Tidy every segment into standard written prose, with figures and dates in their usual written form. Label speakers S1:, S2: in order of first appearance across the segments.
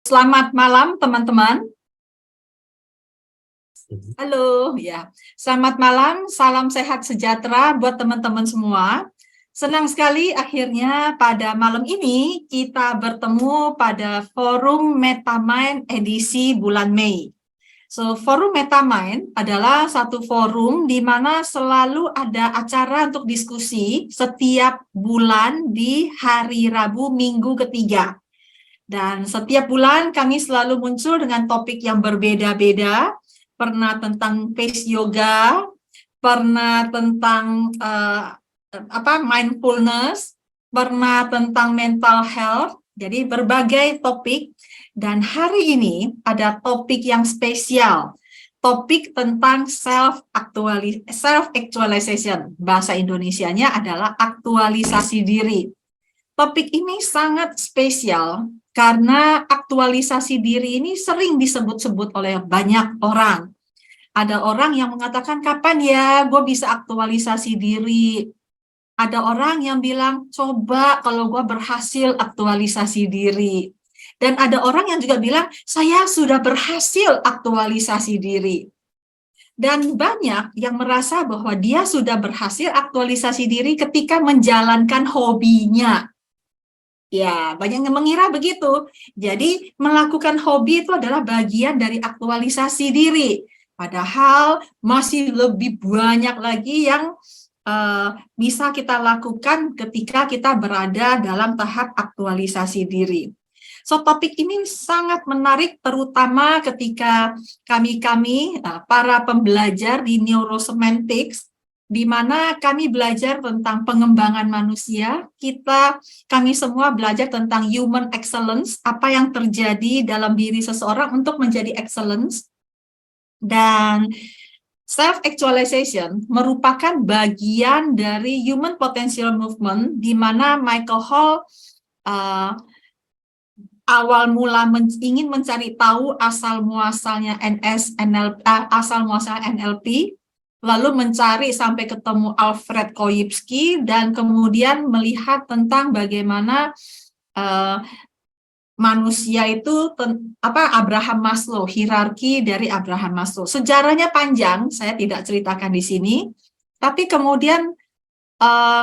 S1: Selamat malam, teman-teman. Halo, ya. Selamat malam, salam sehat sejahtera buat teman-teman semua. Senang sekali akhirnya pada malam ini kita bertemu pada Forum Metamind edisi bulan Mei. Forum Metamind adalah satu forum di mana selalu ada acara untuk diskusi setiap bulan di hari Rabu minggu ketiga. Dan setiap bulan kami selalu muncul dengan topik yang berbeda-beda. Pernah tentang pace yoga, pernah tentang mindfulness, pernah tentang mental health. Jadi berbagai topik. Dan hari ini ada topik yang spesial. Topik tentang self-actualization. Bahasa Indonesianya adalah aktualisasi diri. Topik ini sangat spesial karena aktualisasi diri ini sering disebut-sebut oleh banyak orang. Ada orang yang mengatakan, kapan ya gue bisa aktualisasi diri? Ada orang yang bilang, coba kalau gue berhasil aktualisasi diri. Dan ada orang yang juga bilang, saya sudah berhasil aktualisasi diri. Dan banyak yang merasa bahwa dia sudah berhasil aktualisasi diri ketika menjalankan hobinya. Ya, banyak yang mengira begitu. Jadi, melakukan hobi itu adalah bagian dari aktualisasi diri. Padahal masih lebih banyak lagi yang bisa kita lakukan ketika kita berada dalam tahap aktualisasi diri. Topik ini sangat menarik, terutama ketika kami para pembelajar di Neurosemantics, di mana kami belajar tentang pengembangan manusia. Kami semua belajar tentang human excellence, apa yang terjadi dalam diri seseorang untuk menjadi excellence. Dan self-actualization merupakan bagian dari human potential movement, di mana Michael Hall awal mula ingin mencari tahu asal muasalnya NLP, lalu mencari sampai ketemu Alfred Koypsky, dan kemudian melihat tentang bagaimana manusia itu Abraham Maslow, hierarki dari Abraham Maslow. Sejarahnya panjang, saya tidak ceritakan di sini, tapi kemudian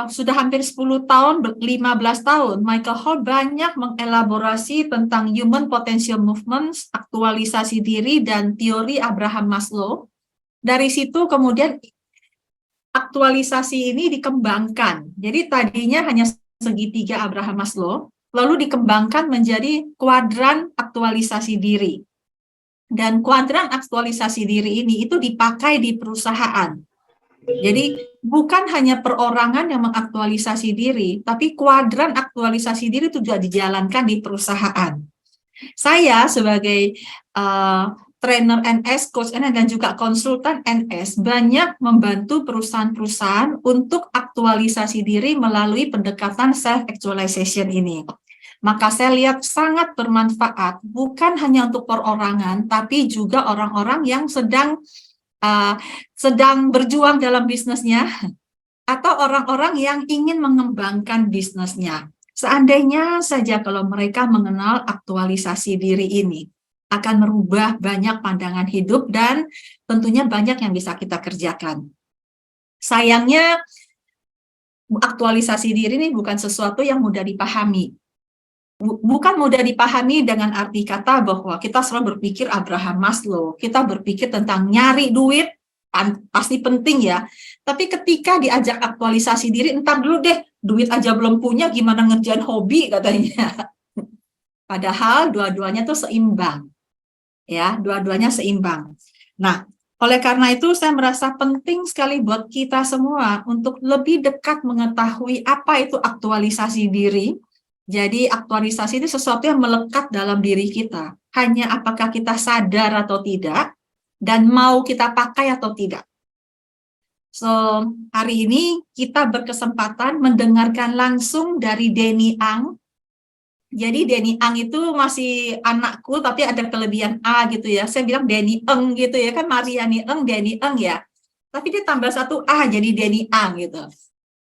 S1: sudah hampir 10 tahun, 15 tahun, Michael Hall banyak mengelaborasi tentang human potential movements, aktualisasi diri, dan teori Abraham Maslow. Dari situ kemudian aktualisasi ini dikembangkan. Jadi tadinya hanya segitiga Abraham Maslow, lalu dikembangkan menjadi kuadran aktualisasi diri. Dan kuadran aktualisasi diri ini itu dipakai di perusahaan. Jadi bukan hanya perorangan yang mengaktualisasi diri, tapi kuadran aktualisasi diri itu juga dijalankan di perusahaan. Saya sebagai trainer NS, coach NS, dan juga konsultan NS banyak membantu perusahaan-perusahaan untuk aktualisasi diri melalui pendekatan self-actualization ini. Maka saya lihat sangat bermanfaat, bukan hanya untuk perorangan, tapi juga orang-orang yang sedang berjuang dalam bisnisnya, atau orang-orang yang ingin mengembangkan bisnisnya. Seandainya saja kalau mereka mengenal aktualisasi diri ini, akan merubah banyak pandangan hidup dan tentunya banyak yang bisa kita kerjakan. Sayangnya, aktualisasi diri ini bukan sesuatu yang mudah dipahami. Bukan mudah dipahami dengan arti kata bahwa kita selalu berpikir Abraham Maslow, kita berpikir tentang nyari duit, pasti penting ya. Tapi ketika diajak aktualisasi diri, entar dulu deh, duit aja belum punya, gimana ngerjain hobi katanya. Padahal dua-duanya tuh seimbang. Ya, dua-duanya seimbang. Nah, oleh karena itu saya merasa penting sekali buat kita semua untuk lebih dekat mengetahui apa itu aktualisasi diri. Jadi aktualisasi itu sesuatu yang melekat dalam diri kita. Hanya apakah kita sadar atau tidak, dan mau kita pakai atau tidak. Hari ini kita berkesempatan mendengarkan langsung dari Denny Ang. Jadi Denny Ang itu masih anakku, tapi ada kelebihan A gitu ya. Saya bilang Denny Eng gitu ya, kan Mariani Eng, Denny Eng ya. Tapi dia tambah satu A, jadi Denny Ang gitu.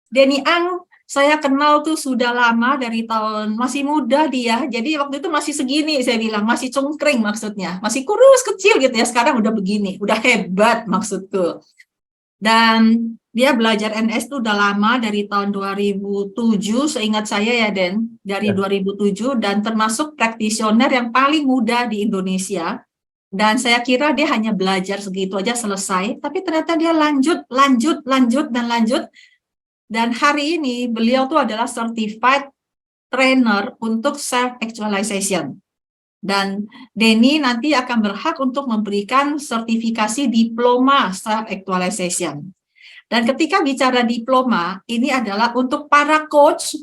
S1: Denny Ang Saya kenal tuh sudah lama dari tahun masih muda dia. Jadi waktu itu masih segini saya bilang, masih cungkring maksudnya. Masih kurus kecil gitu ya. Sekarang udah begini, udah hebat maksudku. Dan dia belajar NS tuh udah lama dari tahun 2007 seingat saya ya Den, dari
S2: Ya.
S1: 2007 dan termasuk praktisioner yang paling muda di Indonesia. Dan saya kira dia hanya belajar segitu aja selesai, tapi ternyata dia lanjut. Dan hari ini beliau tuh adalah certified trainer untuk self-actualization. Dan Denny nanti akan berhak untuk memberikan sertifikasi diploma self-actualization. Dan ketika bicara diploma, ini adalah untuk para coach,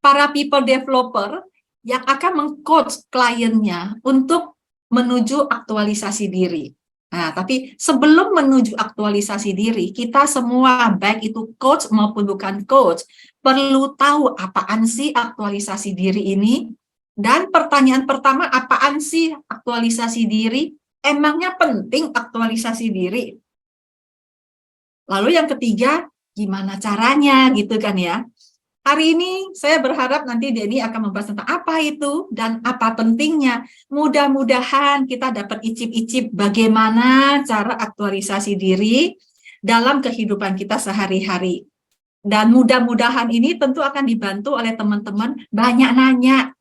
S1: para people developer yang akan meng-coach kliennya untuk menuju aktualisasi diri. Nah, tapi sebelum menuju aktualisasi diri, kita semua, baik itu coach maupun bukan coach, perlu tahu apaan sih aktualisasi diri ini. Dan pertanyaan pertama, apaan sih aktualisasi diri? Emangnya penting aktualisasi diri? Lalu yang ketiga, gimana caranya gitu kan ya. Hari ini saya berharap nanti Denny akan membahas tentang apa itu dan apa pentingnya. Mudah-mudahan kita dapat icip-icip bagaimana cara aktualisasi diri dalam kehidupan kita sehari-hari. Dan mudah-mudahan ini tentu akan dibantu oleh teman-teman banyak nanya.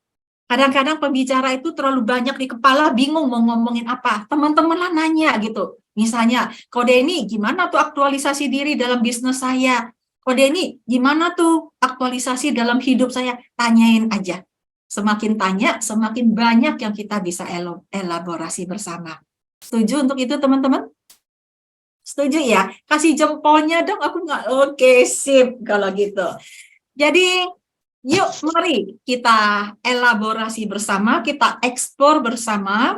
S1: Kadang-kadang pembicara itu terlalu banyak di kepala, bingung mau ngomongin apa. Teman-teman lah nanya gitu. Misalnya, Kode ini gimana tuh aktualisasi diri dalam bisnis saya? Kode ini gimana tuh aktualisasi dalam hidup saya? Tanyain aja. Semakin tanya, semakin banyak yang kita bisa elaborasi bersama. Setuju untuk itu teman-teman? Setuju ya? Kasih jempolnya dong, aku nggak. Oke, sip kalau gitu. Jadi yuk, mari kita elaborasi bersama, kita eksplor bersama,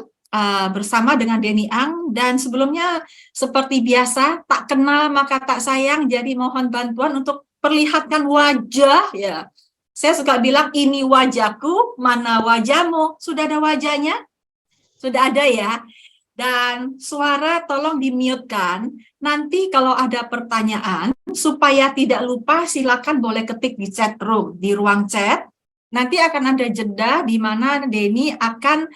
S1: bersama dengan Denny Ang. Dan sebelumnya, seperti biasa, tak kenal maka tak sayang, jadi mohon bantuan untuk perlihatkan wajah. Ya, saya suka bilang, ini wajahku, mana wajahmu? Sudah ada wajahnya? Sudah ada ya? Dan suara tolong di-mute-kan. Nanti kalau ada pertanyaan, supaya tidak lupa silakan boleh ketik di chat room, di ruang chat. Nanti akan ada jeda di mana Denny akan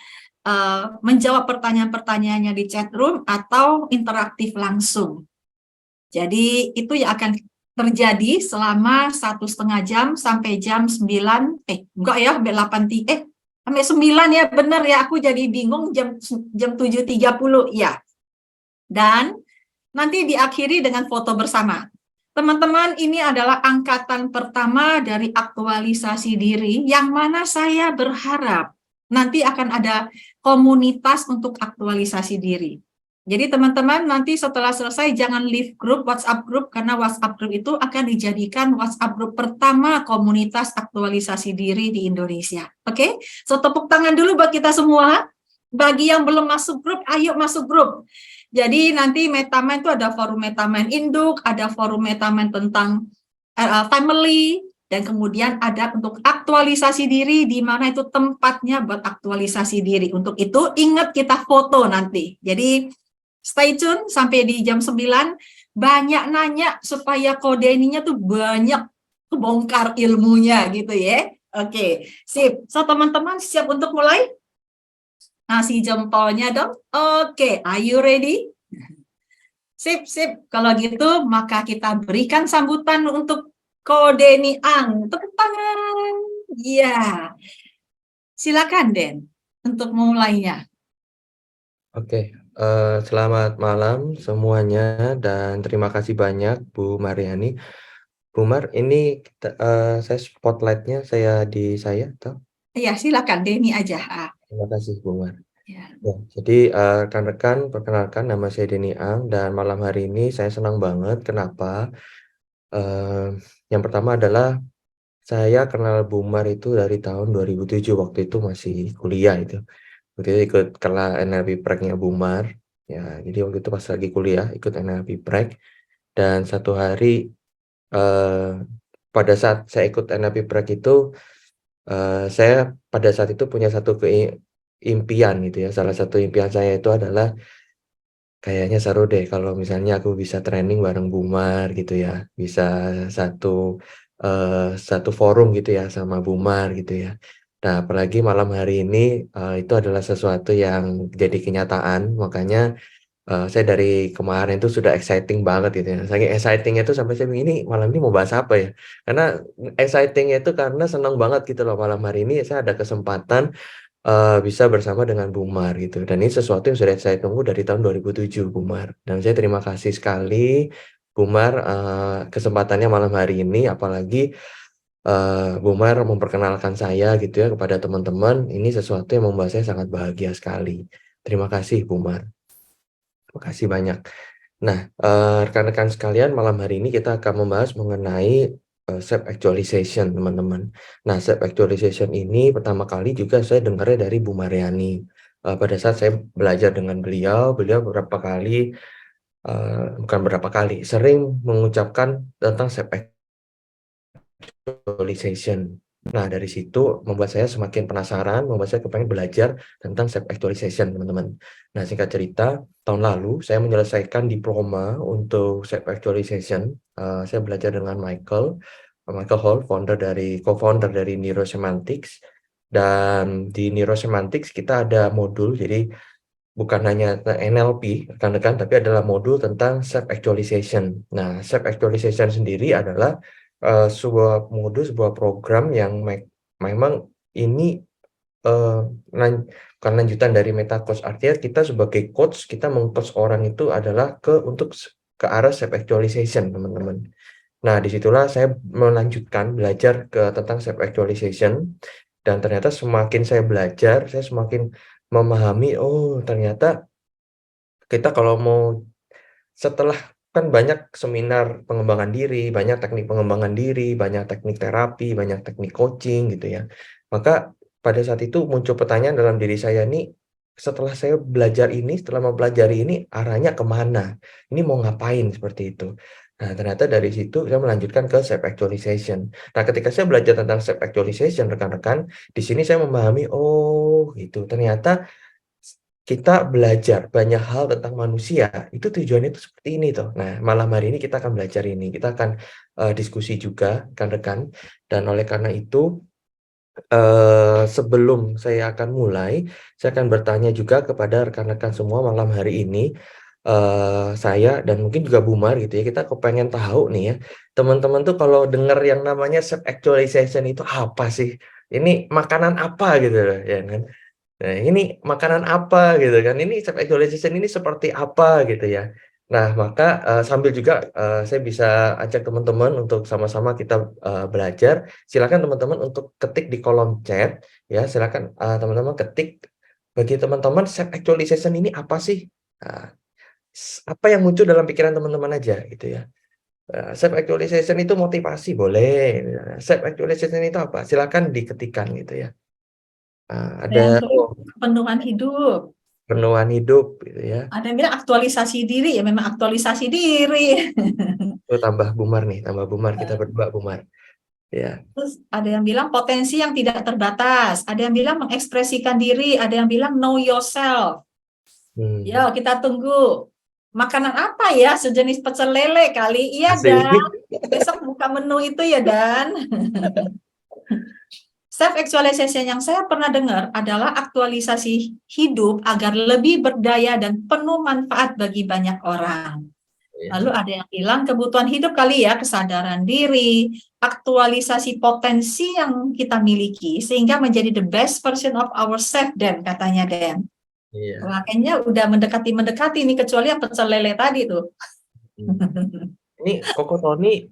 S1: menjawab pertanyaan-pertanyaannya di chat room atau interaktif langsung. Jadi itu yang akan terjadi selama 1,5 jam sampai jam 9, enggak ya, sampai 8, sampai 9 ya, benar ya, aku jadi bingung jam 7.30 ya. Dan nanti diakhiri dengan foto bersama. Teman-teman, ini adalah angkatan pertama dari aktualisasi diri yang mana saya berharap nanti akan ada komunitas untuk aktualisasi diri. Jadi teman-teman nanti setelah selesai jangan leave grup WhatsApp grup karena WhatsApp grup itu akan dijadikan WhatsApp grup pertama komunitas aktualisasi diri di Indonesia. Oke? So tepuk tangan dulu buat kita semua. Bagi yang belum masuk grup, ayo masuk grup. Jadi nanti Metamind itu ada forum Metamind induk, ada forum Metamind tentang family, dan kemudian ada untuk aktualisasi diri, di mana itu tempatnya buat aktualisasi diri. Untuk itu ingat kita foto nanti. Jadi stay tune sampai di jam 9, banyak nanya supaya kode ininya tuh banyak kebongkar ilmunya gitu ya. Oke, sip. So teman-teman siap untuk mulai? Kasih jempolnya dong. Oke, are you ready? Sip, sip. Kalau gitu, maka kita berikan sambutan untuk Denny Ang. Tepuk tangan. Ya, silakan Den untuk memulainya.
S2: Oke, selamat malam semuanya dan terima kasih banyak Bu Mariani. Bu Mar, ini saya spotlightnya di saya, toh?
S1: Ya, silakan Denny aja.
S2: Terima kasih Bu Mar.
S1: Ya.
S2: Ya, jadi rekan-rekan, perkenalkan nama saya Denny Ang dan malam hari ini saya senang banget. Kenapa? Yang pertama adalah saya kenal Bu Mar itu dari tahun 2007, waktu itu masih kuliah itu. Waktu itu ikut kelas NLP Prac-nya Bu Mar. Ya, jadi waktu itu pas lagi kuliah ikut NLP Prac dan satu hari pada saat saya ikut NLP Prac itu saya pada saat itu punya satu impian gitu ya. Salah satu impian saya itu adalah kayaknya seru deh kalau misalnya aku bisa training bareng Bu Mar gitu ya. Bisa satu satu forum gitu ya sama Bumar gitu ya. Nah, apalagi malam hari ini, itu adalah sesuatu yang jadi kenyataan, makanya saya dari kemarin tuh sudah exciting banget gitu ya. Saking exciting-nya tuh sampai saya bingung, "Ini malam ini mau bahas apa ya?" Karena exciting-nya itu karena senang banget gitu loh, malam hari ini saya ada kesempatan, bisa bersama dengan Bumar gitu. Dan ini sesuatu yang sudah saya tunggu dari tahun 2007, Bumar. Dan saya terima kasih sekali Bumar, kesempatannya malam hari ini, apalagi, Bumar memperkenalkan saya gitu ya kepada teman-teman, ini sesuatu yang membuat saya sangat bahagia sekali. Terima kasih Bumar. Makasih banyak. Nah, rekan-rekan sekalian, malam hari ini kita akan membahas mengenai, self actualization, teman-teman. Nah, self actualization ini pertama kali juga saya dengarnya dari Bu Mariani. Pada saat saya belajar dengan beliau, beliau beberapa kali, bukan berapa kali, sering mengucapkan tentang self actualization. Nah, dari situ membuat saya semakin penasaran, membuat saya kepengen belajar tentang self actualization, teman-teman. Nah, singkat cerita, tahun lalu saya menyelesaikan diploma untuk self actualization. Saya belajar dengan Michael Hall, co-founder dari Neurosemantics. Dan di Neurosemantics kita ada modul, jadi bukan hanya NLP, rekan-rekan, tapi adalah modul tentang self actualization. Nah, self actualization sendiri adalah sebuah program yang memang ini, eee, bukan lanjutan dari meta coach. Artinya kita sebagai coach, kita meng-coach orang itu adalah ke arah self actualization, teman-teman. Nah, disitulah saya melanjutkan belajar tentang self actualization, dan ternyata semakin saya belajar, saya semakin memahami, oh ternyata kita kalau mau setelah kan banyak seminar pengembangan diri, banyak teknik pengembangan diri, banyak teknik terapi, banyak teknik coaching gitu ya. Maka pada saat itu muncul pertanyaan dalam diri saya nih, setelah saya belajar ini, setelah mempelajari ini arahnya kemana? Ini mau ngapain seperti itu. Nah, ternyata dari situ saya melanjutkan ke self actualization. Nah, ketika saya belajar tentang self actualization rekan-rekan, di sini saya memahami, oh itu ternyata kita belajar banyak hal tentang manusia, itu tujuannya itu seperti ini tuh. Nah, malam hari ini kita akan belajar ini, kita akan, diskusi juga rekan-rekan, dan oleh karena itu, sebelum saya akan mulai, saya akan bertanya juga kepada rekan-rekan semua malam hari ini, saya dan mungkin juga Bumar gitu ya, kita kepengen tahu nih ya, teman-teman tuh kalau dengar yang namanya self actualization itu apa sih? Ini makanan apa gitu loh, ya kan? Nah, ini makanan apa gitu kan, ini self actualization ini seperti apa gitu ya. Nah, maka, sambil juga, saya bisa ajak teman-teman untuk sama-sama kita, belajar, silakan teman-teman untuk ketik di kolom chat ya, silakan, teman-teman ketik, bagi teman-teman self actualization ini apa sih? Nah, apa yang muncul dalam pikiran teman-teman aja gitu ya. Self actualization itu motivasi boleh, self actualization itu apa? Silakan diketikkan gitu ya.
S1: Ada yang
S2: Ada
S1: tulis kepenuhan hidup,
S2: penuhan hidup gitu ya.
S1: ada yang bilang aktualisasi diri, ya memang aktualisasi diri.
S2: Oh, tambah Bumar nih, tambah Bumar, kita berdua Bumar. Ya.
S1: Terus ada yang bilang potensi yang tidak terbatas, ada yang bilang mengekspresikan diri, ada yang bilang know yourself.
S2: Hmm.
S1: Yo, kita tunggu. Makanan apa ya? Sejenis pecel lele kali. Iya,
S2: Asik.
S1: Dan. Besok buka menu itu ya, Dan. Self actualization yang saya pernah dengar adalah aktualisasi hidup agar lebih berdaya dan penuh manfaat bagi banyak orang.
S2: Ya.
S1: Lalu ada yang bilang kebutuhan hidup kali ya, kesadaran diri, aktualisasi potensi yang kita miliki sehingga menjadi the best version of ourselves, Dan, katanya Dan.
S2: Iya.
S1: Wah, kayaknya udah mendekati nih, kecuali yang pecel lele tadi tuh.
S2: Hmm. Ini Koko Tony,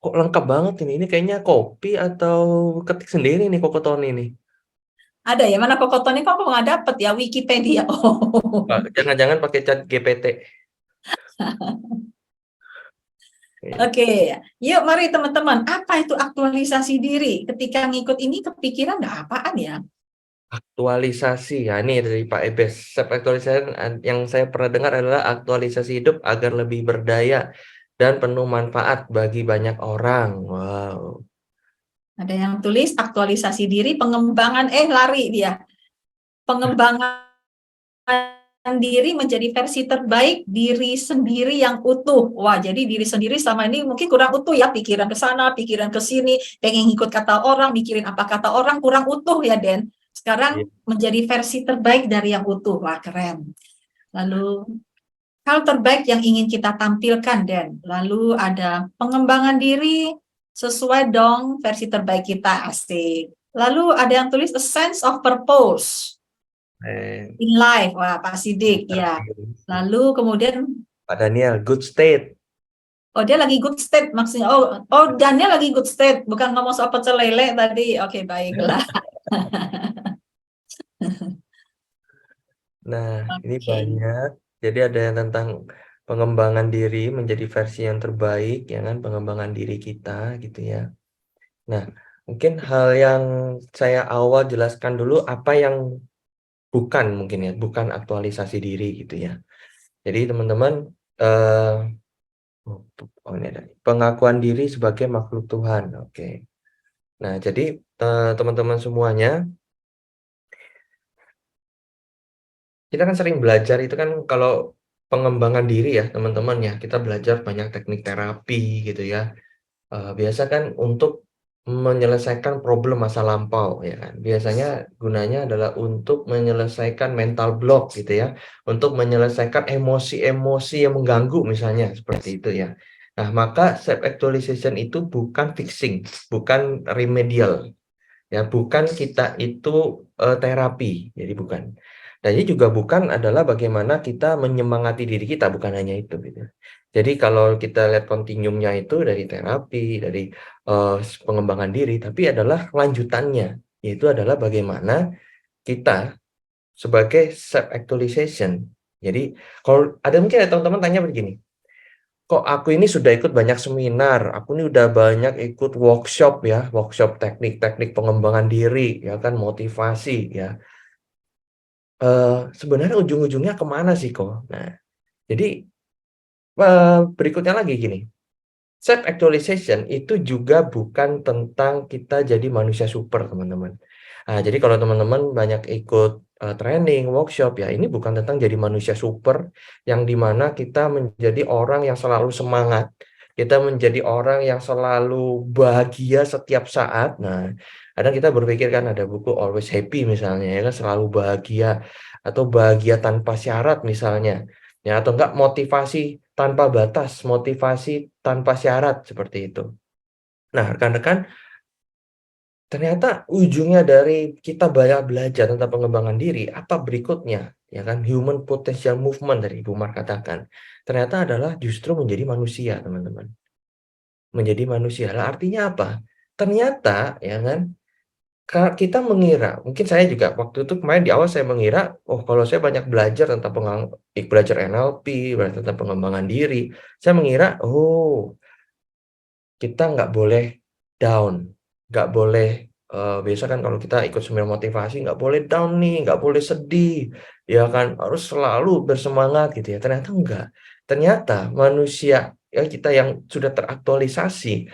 S2: kok lengkap banget ini. Ini kayaknya kopi atau ketik sendiri nih Koko Tony nih.
S1: Ada ya, mana Kokoton ini kok nggak dapet ya, Wikipedia. Oh.
S2: Jangan-jangan pakai chat GPT. Iya.
S1: Oke, yuk mari teman-teman, apa itu aktualisasi diri? Ketika ngikut ini kepikiran nggak apaan ya?
S2: Aktualisasi, ya ini dari Pak Ebes. Self actualization yang saya pernah dengar adalah aktualisasi hidup agar lebih berdaya dan penuh manfaat bagi banyak orang. Wow.
S1: Ada yang tulis aktualisasi diri, pengembangan, lari dia. Pengembangan diri menjadi versi terbaik diri sendiri yang utuh. Wah, jadi diri sendiri sama ini mungkin kurang utuh ya, pikiran ke sana, pikiran ke sini, pengen ikut kata orang, mikirin apa kata orang, kurang utuh ya, Den.
S2: Iya.
S1: Sekarang menjadi versi terbaik dari yang utuh. Wah, keren. Lalu hal terbaik yang ingin kita tampilkan, Den. Lalu ada pengembangan diri sesuai dong versi terbaik kita, asik. Lalu ada yang tulis a sense of purpose
S2: Eh,
S1: in life. Wah, Pak Sidik, ya. Lalu kemudian,
S2: Pak Daniel, good state.
S1: oh dia lagi good state maksudnya. Oh Daniel lagi good state, bukan ngomong soal pecel lele tadi. Oke, baiklah.
S2: Nah, ini
S1: Oke.
S2: banyak. Jadi ada yang tentang pengembangan diri menjadi versi yang terbaik, ya kan, pengembangan diri kita gitu ya. Nah, mungkin hal yang saya awal jelaskan dulu apa yang bukan mungkin ya, bukan aktualisasi diri gitu ya. Jadi teman-teman, eh oh ini ada pengakuan diri sebagai makhluk Tuhan. Oke. Nah, jadi teman-teman semuanya, kita kan sering belajar itu kan kalau pengembangan diri ya teman-teman ya, kita belajar banyak teknik terapi gitu ya. Biasa kan untuk menyelesaikan problem masa lampau ya kan. Biasanya gunanya adalah untuk menyelesaikan mental block gitu ya, untuk menyelesaikan emosi-emosi yang mengganggu misalnya seperti itu ya. Nah, maka self actualization itu bukan fixing, bukan remedial. Ya, bukan kita itu terapi, jadi bukan. Dan ini juga bukan adalah bagaimana kita menyemangati diri kita, bukan hanya itu gitu. Jadi kalau kita lihat kontinumnya itu dari terapi, dari pengembangan diri, tapi adalah lanjutannya, yaitu adalah bagaimana kita sebagai self actualization. Jadi kalau ada mungkin ada teman-teman tanya begini, kok aku ini sudah ikut banyak seminar, aku ini udah banyak ikut workshop ya, workshop teknik-teknik pengembangan diri, ya kan, motivasi ya. Sebenarnya ujung-ujungnya kemana sih kok? Nah, jadi berikutnya lagi gini, self actualization itu juga bukan tentang kita jadi manusia super, teman-teman. Nah, jadi kalau teman-teman banyak ikut training, workshop ya, ini bukan tentang jadi manusia super yang dimana kita menjadi orang yang selalu semangat, kita menjadi orang yang selalu bahagia setiap saat. Nah, kadang kita berpikir kan ada buku Always Happy misalnya ya kan, selalu bahagia atau bahagia tanpa syarat misalnya. Ya, atau enggak motivasi tanpa batas, motivasi tanpa syarat seperti itu. Nah, rekan-rekan, ternyata ujungnya dari kita banyak belajar tentang pengembangan diri, apa berikutnya? Ya kan, human potential movement dari Ibu Mar katakan. Ternyata adalah justru menjadi manusia, teman-teman. Menjadi manusia. Lah artinya apa? Ternyata, ya kan, kita mengira, mungkin saya juga waktu itu kemarin di awal saya mengira, oh kalau saya banyak belajar tentang belajar NLP, belajar tentang pengembangan diri, saya mengira, oh kita nggak boleh down, nggak boleh, biasa kan kalau kita ikut seminar motivasi, nggak boleh down nih, nggak boleh sedih, ya kan, harus selalu bersemangat gitu ya. Ternyata enggak. Ternyata manusia ya kita yang sudah teraktualisasi,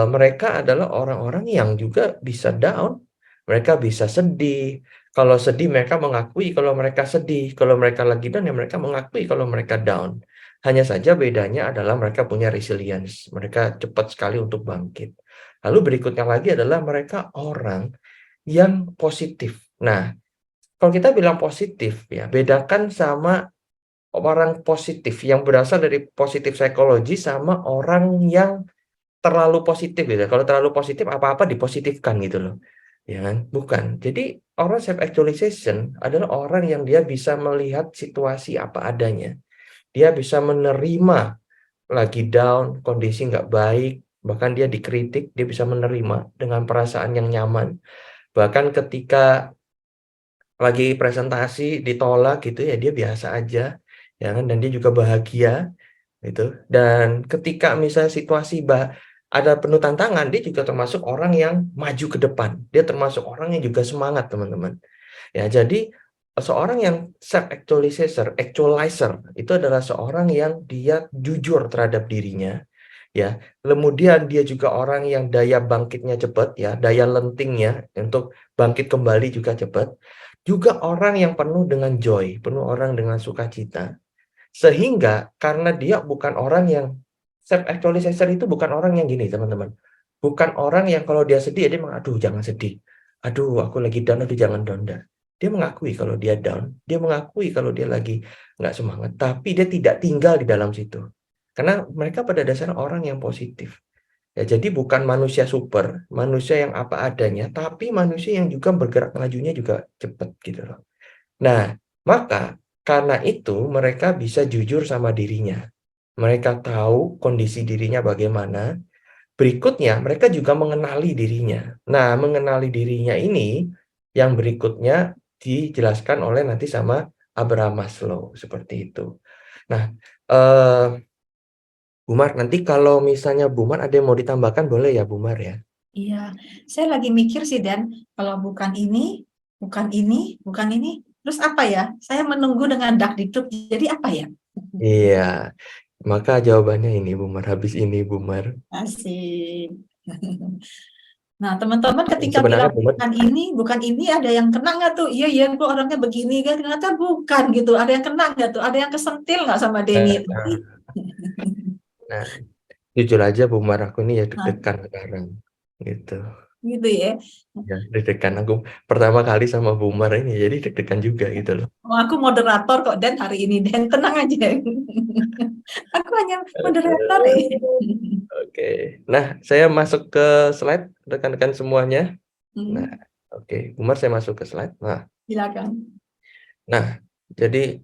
S2: mereka adalah orang-orang yang juga bisa down, mereka bisa sedih. Kalau sedih mereka mengakui kalau mereka sedih, kalau mereka lagi down ya mereka mengakui kalau mereka down. Hanya saja bedanya adalah mereka punya resilience, mereka cepat sekali untuk bangkit. Lalu berikutnya lagi adalah mereka orang yang positif. Nah, kalau kita bilang positif ya, bedakan sama orang positif yang berasal dari positif psikologi sama orang yang terlalu positif gitu. Kalau terlalu positif apa-apa dipositifkan gitu loh. Ya kan? Bukan. Jadi orang self actualization adalah orang yang dia bisa melihat situasi apa adanya. Dia bisa menerima lagi down, kondisi nggak baik, bahkan dia dikritik, dia bisa menerima dengan perasaan yang nyaman. Bahkan ketika lagi presentasi ditolak gitu ya dia biasa aja, ya kan? Dan dia juga bahagia gitu. Dan ketika misalnya situasi ada penuh tantangan, dia juga termasuk orang yang maju ke depan. Dia termasuk orang yang juga semangat, teman-teman. Ya, jadi seorang yang self actualizer itu adalah seorang yang dia jujur terhadap dirinya, ya. Kemudian dia juga orang yang daya bangkitnya cepat, ya, daya lentingnya untuk bangkit kembali juga cepat. Juga orang yang penuh dengan joy, penuh orang dengan sukacita. Sehingga karena dia bukan orang yang self actualization itu bukan orang yang gini, teman-teman. Bukan orang yang kalau dia sedih dia aduh jangan sedih. Aduh aku lagi down, aduh jangan down dah. Dia mengakui kalau dia down, dia mengakui kalau dia lagi nggak semangat, tapi dia tidak tinggal di dalam situ. Karena mereka pada dasarnya orang yang positif. Ya, jadi bukan manusia super, manusia yang apa adanya, tapi manusia yang juga bergerak majunya juga cepat gitu loh. Nah, maka karena itu mereka bisa jujur sama dirinya. Mereka tahu kondisi dirinya bagaimana. Berikutnya, mereka juga mengenali dirinya. Nah, mengenali dirinya ini yang berikutnya dijelaskan oleh nanti sama Abraham Maslow seperti itu. Nah, eh Bumar, nanti kalau misalnya Bumar ada yang mau ditambahkan boleh ya Bumar ya.
S1: Iya, saya lagi mikir sih Dan, kalau bukan ini, bukan ini, bukan ini, terus apa ya? Saya menunggu dengan dakdikduk, jadi apa ya?
S2: Iya, maka jawabannya ini Bumar, habis ini Bumar.
S1: Asik. Nah, teman-teman ketika
S2: Sebenarnya
S1: bilang
S2: Bumar,
S1: bukan ini, ada yang kena nggak tuh? Iya, iya, gue orangnya begini kan? Ternyata bukan gitu. Ada yang kena nggak tuh? Ada yang kesentil nggak sama Denny? Tapi,
S2: nah, jujur aja Bumar, aku ini ya
S1: nah,
S2: deg-degan sekarang gitu.
S1: gitu ya.
S2: Ya, deg-degan aku pertama kali sama Bumar ini, jadi deg-degan juga gitu loh.
S1: Oh, aku moderator kok Dan hari ini, Dan tenang aja. Aku hanya moderator ya.
S2: Oke, nah saya masuk ke slide rekan-rekan semuanya. Nah,
S1: Hmm,
S2: oke, Bumar saya masuk ke slide.
S1: silakan.
S2: Nah, jadi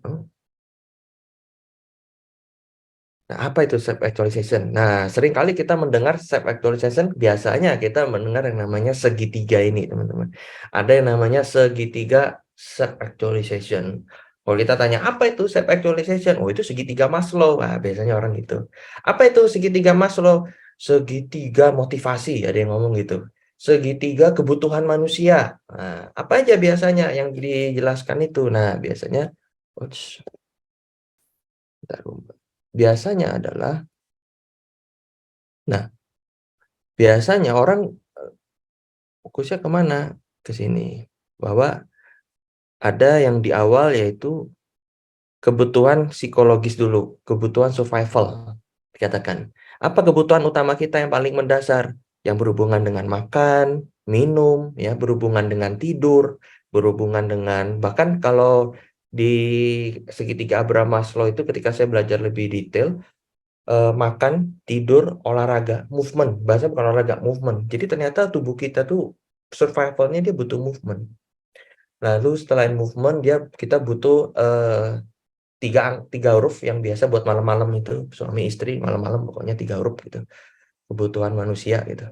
S2: Nah, apa itu self actualization? Nah, seringkali kita mendengar self actualization, biasanya kita mendengar yang namanya segitiga ini, teman-teman. Ada yang namanya segitiga self actualization. Kalau kita tanya apa itu self actualization? Oh, itu segitiga Maslow. Nah, biasanya orang gitu. Apa itu segitiga Maslow? Segitiga motivasi, ada yang ngomong gitu. Segitiga kebutuhan manusia. Nah, apa aja biasanya yang dijelaskan itu? Nah, biasanya Uts, bentar, biasanya adalah nah, biasanya orang fokusnya kemana? Ke sini. Bahwa ada yang di awal yaitu kebutuhan psikologis dulu, kebutuhan survival, dikatakan. Apa kebutuhan utama kita yang paling mendasar? Yang berhubungan dengan makan, minum, ya, berhubungan dengan tidur, berhubungan dengan, bahkan kalau di segitiga Abraham Maslow itu ketika saya belajar lebih detail, makan, tidur, olahraga, movement. Bahasa bukan olahraga, movement. Jadi ternyata tubuh kita tuh survivalnya dia butuh movement. Lalu setelah movement kita butuh tiga huruf yang biasa buat malam-malam itu suami istri malam-malam pokoknya 3 huruf gitu. Kebutuhan manusia gitu.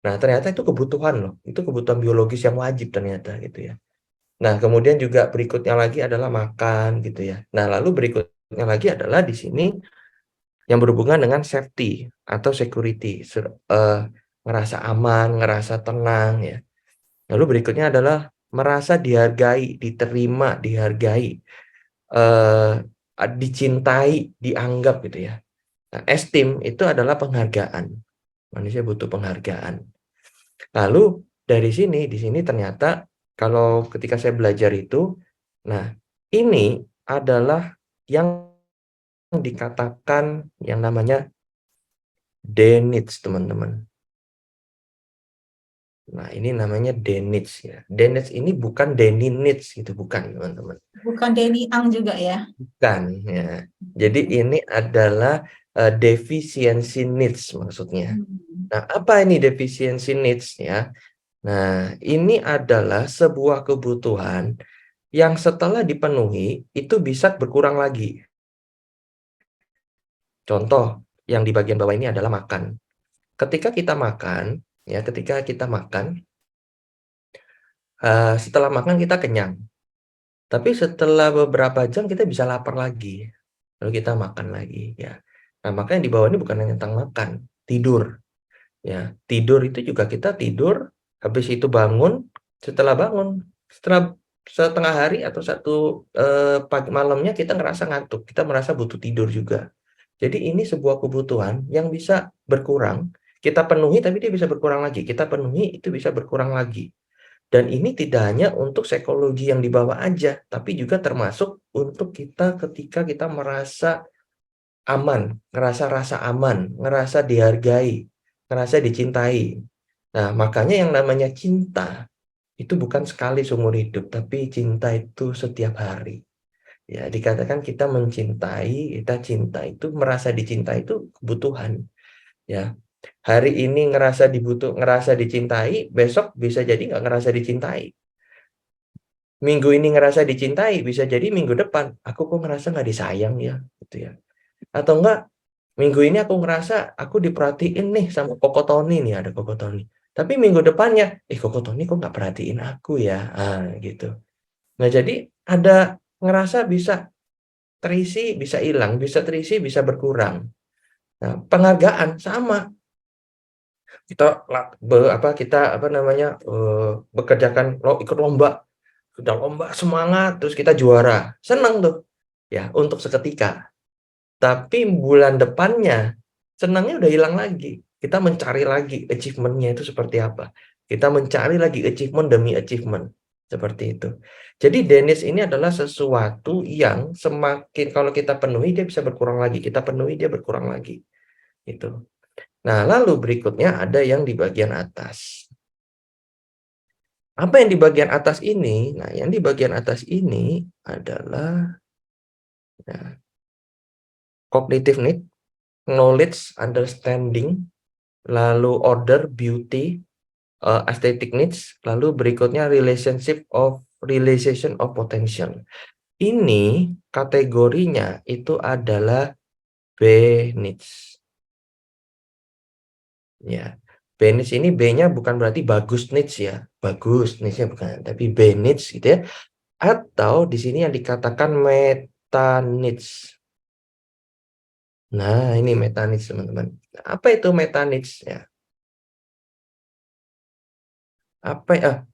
S2: Nah ternyata itu kebutuhan loh. Itu kebutuhan biologis yang wajib ternyata gitu ya. Nah kemudian juga berikutnya lagi adalah makan gitu ya. Nah lalu berikutnya lagi adalah di sini yang berhubungan dengan safety atau security, ngerasa aman, ngerasa tenang ya. Lalu berikutnya adalah merasa dihargai, diterima, dihargai, eh, dicintai, dianggap gitu ya. Nah, esteem itu adalah penghargaan. Manusia butuh penghargaan. Lalu di sini ternyata kalau ketika saya belajar itu, nah ini adalah yang dikatakan yang namanya Denitz, teman-teman. Nah, ini namanya Denitz ya. Denitz ini bukan Denny Nitz gitu, bukan, teman-teman.
S1: Bukan Denny Ang juga ya.
S2: Bukan ya. Jadi ini adalah deficiency needs maksudnya.
S1: Hmm.
S2: Nah, apa ini deficiency needs ya? Nah, ini adalah sebuah kebutuhan yang setelah dipenuhi itu bisa berkurang lagi. Contoh yang di bagian bawah ini adalah makan. Ketika kita makan, ya, ketika kita makan, setelah makan kita kenyang. Tapi setelah beberapa jam kita bisa lapar lagi. Lalu kita makan lagi ya. Nah, makanya di bawah ini bukan hanya tentang makan, tidur ya. Tidur itu juga kita tidur, habis itu bangun, setelah setengah hari atau satu pagi malamnya kita ngerasa ngantuk, kita merasa butuh tidur juga. Jadi ini sebuah kebutuhan yang bisa berkurang, kita penuhi tapi dia bisa berkurang lagi, kita penuhi itu bisa berkurang lagi. Dan ini tidak hanya untuk psikologi yang di bawah aja, tapi juga termasuk untuk kita ketika kita merasa aman, ngerasa rasa aman, ngerasa dihargai, ngerasa dicintai. Nah, makanya yang namanya cinta itu bukan sekali seumur hidup, tapi cinta itu setiap hari. Ya, dikatakan kita mencintai, kita cinta itu merasa dicintai itu kebutuhan. Ya, hari ini ngerasa dicintai, besok bisa jadi nggak ngerasa dicintai. Minggu ini ngerasa dicintai, bisa jadi minggu depan aku kok ngerasa nggak disayang ya, gitu ya. Atau enggak, minggu ini aku ngerasa aku diperhatiin nih sama Koko Tony nih, ada Koko Tony. Tapi minggu depannya, Koko Tony kok nggak perhatiin aku ya, gitu. Nah, jadi ada ngerasa bisa terisi, bisa hilang, bisa terisi, bisa berkurang. Nah, penghargaan sama. Bekerjakan ikut lomba, udah lomba semangat, terus kita juara, senang tuh, ya untuk seketika. Tapi bulan depannya senangnya udah hilang lagi. Kita mencari lagi achievement-nya itu seperti apa. Kita mencari lagi achievement demi achievement. Seperti itu. Jadi Dennis ini adalah sesuatu yang semakin kalau kita penuhi dia bisa berkurang lagi. Kita penuhi dia berkurang lagi. Itu. Nah, lalu berikutnya ada yang di bagian atas. Apa yang di bagian atas ini? Nah, yang di bagian atas ini adalah ya, cognitive need, knowledge, understanding, lalu order, beauty, aesthetic needs, lalu berikutnya realization of potential. Ini kategorinya itu adalah B needs. Ya, B needs ini B-nya bukan berarti bagus needs ya, bagus needs-nya bukan, tapi B needs gitu ya. Atau di sini yang dikatakan meta needs. Nah, ini meta needs teman-teman. Apa itu meta needs ya?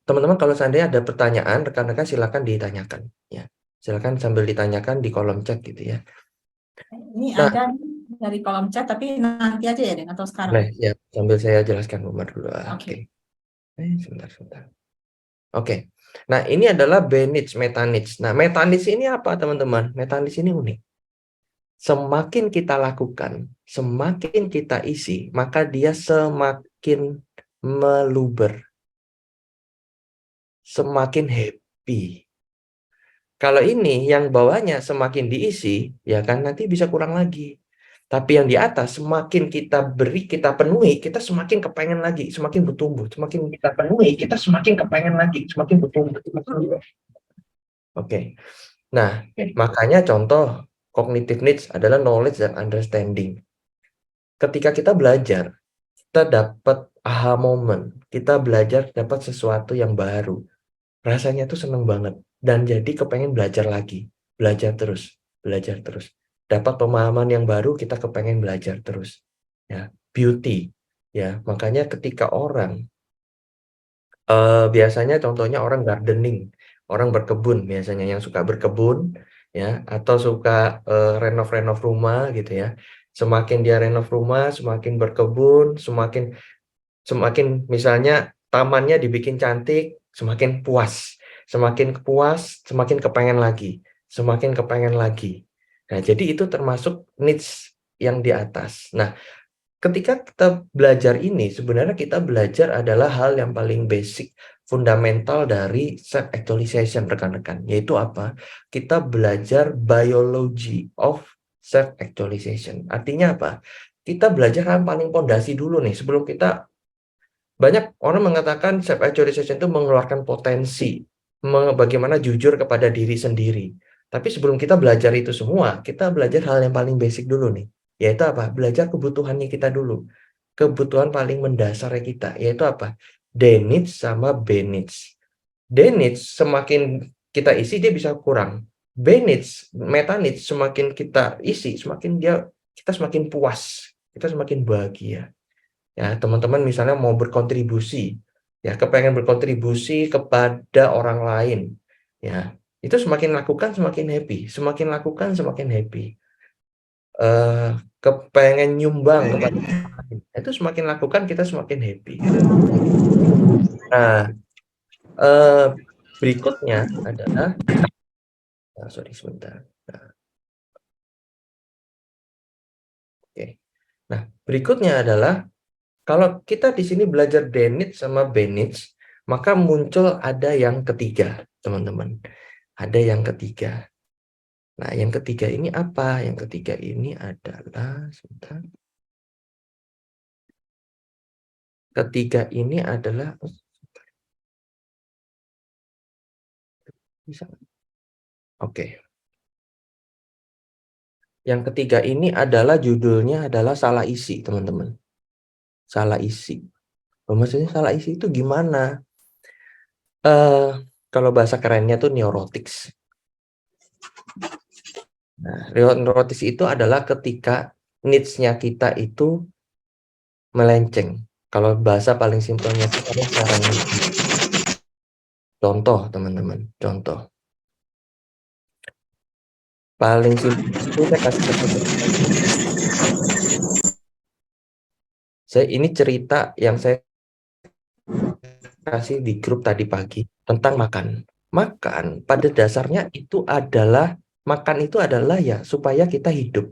S2: Teman-teman kalau seandainya ada pertanyaan, rekan-rekan silakan ditanyakan ya. Silakan sambil ditanyakan di kolom chat gitu ya.
S1: Ini
S2: Nah,
S1: ada dari kolom chat, tapi nanti aja ya, Den, atau sekarang?
S2: nah ya, sambil saya jelaskan Umar dulu.
S1: Oke.
S2: Oke. Sebentar. Oke. Nah, ini adalah B needs, meta needs. Nah, meta needs ini apa, teman-teman? Meta needs ini unik. Semakin kita lakukan, semakin kita isi, maka dia semakin meluber, semakin happy. Kalau ini yang bawahnya semakin diisi, ya kan nanti bisa kurang lagi. Tapi yang di atas semakin kita beri, kita penuhi, kita semakin kepengen lagi, semakin bertumbuh. Semakin kita penuhi, kita semakin kepengen lagi, semakin bertumbuh. Oke. Nah, makanya contoh cognitive needs adalah knowledge dan understanding. Ketika kita belajar, kita dapat aha moment, kita belajar dapat sesuatu yang baru. Rasanya tuh seneng banget dan jadi kepengen belajar lagi, belajar terus. Dapat pemahaman yang baru, kita kepengen belajar terus. Ya, beauty. Ya, makanya ketika orang biasanya contohnya orang gardening, orang berkebun biasanya yang suka berkebun ya atau suka renov-renov rumah gitu ya. Semakin dia renov rumah, semakin berkebun, semakin semakin misalnya tamannya dibikin cantik, semakin puas. Semakin puas, semakin kepengen lagi. Semakin kepengen lagi. Nah, jadi itu termasuk needs yang di atas. Nah, ketika kita belajar ini, sebenarnya kita belajar adalah hal yang paling basic, fundamental dari self actualization rekan-rekan. Yaitu apa? Kita belajar biology of self actualization. Artinya apa? Kita belajar hal paling pondasi dulu nih sebelum kita banyak orang mengatakan self actualization itu mengeluarkan potensi, bagaimana jujur kepada diri sendiri. Tapi sebelum kita belajar itu semua, kita belajar hal yang paling basic dulu nih, yaitu apa? Belajar kebutuhannya kita dulu. Kebutuhan paling mendasar kita, yaitu apa? D needs sama B needs. D needs semakin kita isi dia bisa kurang. B needs, meta needs semakin kita isi, kita semakin puas, kita semakin bahagia. Ya, teman-teman misalnya mau berkontribusi, ya kepengen berkontribusi kepada orang lain, ya itu semakin lakukan semakin happy, semakin lakukan semakin happy. kepengen nyumbang kepada orang lain. Itu semakin lakukan kita semakin happy. Nah, berikutnya adalah sorry sebentar. Nah, oke. Nah, berikutnya adalah kalau kita di sini belajar Dennett sama Bennett, maka muncul ada yang ketiga, teman-teman. Ada yang ketiga. Nah, yang ketiga ini apa? Yang ketiga ini adalah sebentar. Ketiga ini adalah bisa. Oke. Yang ketiga ini adalah judulnya adalah salah isi, teman-teman. Salah isi. Maksudnya salah isi itu gimana? Kalau bahasa kerennya tuh neurotics. Nah, neurotics itu adalah ketika needs-nya kita itu melenceng. Kalau bahasa paling simpelnya itu adalah cara ngisi. Contoh, teman-teman. Contoh. Paling simpel itu saya kasih contoh. Ini cerita yang saya kasih di grup tadi pagi tentang makan. Makan pada dasarnya itu adalah makan itu adalah ya supaya kita hidup.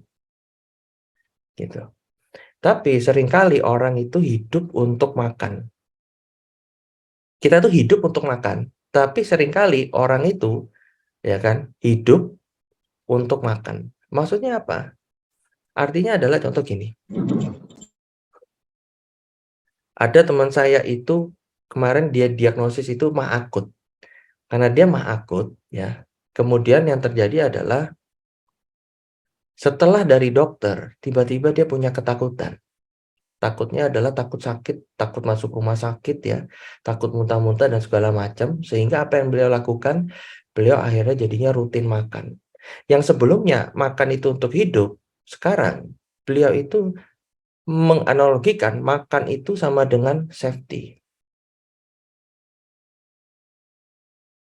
S2: Gitu. Tapi seringkali orang itu hidup untuk makan. Kita tuh hidup untuk makan, tapi seringkali orang itu ya kan hidup untuk makan. Maksudnya apa? Artinya adalah contoh gini. Ada teman saya itu kemarin dia diagnosis itu mah akut. Karena dia mah akut ya. Kemudian yang terjadi adalah setelah dari dokter, tiba-tiba dia punya ketakutan. Takutnya adalah takut sakit, takut masuk rumah sakit ya, takut muntah-muntah dan segala macam. Sehingga apa yang beliau lakukan? Beliau akhirnya jadinya rutin makan. Yang sebelumnya makan itu untuk hidup, sekarang beliau itu menganalogikan makan itu sama dengan safety.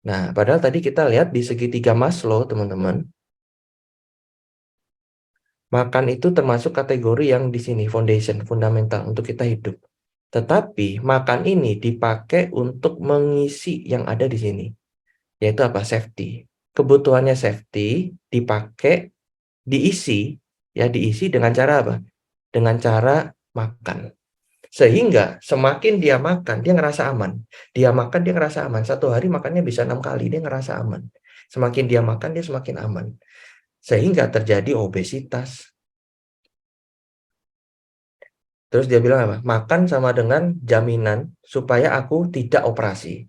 S2: Nah, padahal tadi kita lihat di segitiga Maslow, teman-teman. Makan itu termasuk kategori yang di sini, foundation, fundamental untuk kita hidup. Tetapi makan ini dipakai untuk mengisi yang ada di sini, yaitu apa? Safety. Kebutuhannya safety dipakai, diisi, ya diisi dengan cara apa? Dengan cara makan. Sehingga semakin dia makan, dia ngerasa aman. Dia makan, dia ngerasa aman. Satu hari makannya bisa 6 kali, dia ngerasa aman. Semakin dia makan, dia semakin aman. Sehingga terjadi obesitas. Terus dia bilang apa? Makan sama dengan jaminan supaya aku tidak operasi.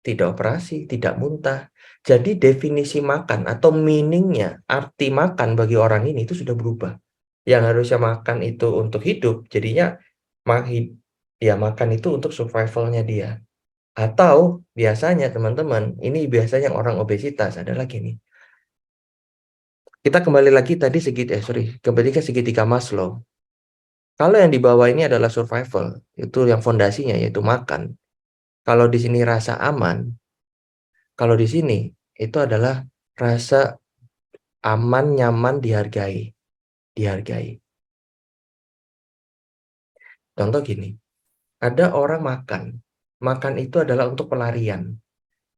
S2: Tidak operasi, tidak muntah. Jadi definisi makan atau meaningnya, arti makan bagi orang ini itu sudah berubah. Yang harusnya makan itu untuk hidup, jadinya ya makan itu untuk survivalnya dia. Atau biasanya teman-teman, ini biasanya orang obesitas adalah gini. Kita kembali lagi tadi kembali ke segitiga Maslow. Kalau yang di bawah ini adalah survival, itu yang fondasinya yaitu makan. Kalau di sini rasa aman, kalau di sini itu adalah rasa aman, nyaman, dihargai. Dihargai. Contoh gini, ada orang makan. Makan itu adalah untuk pelarian.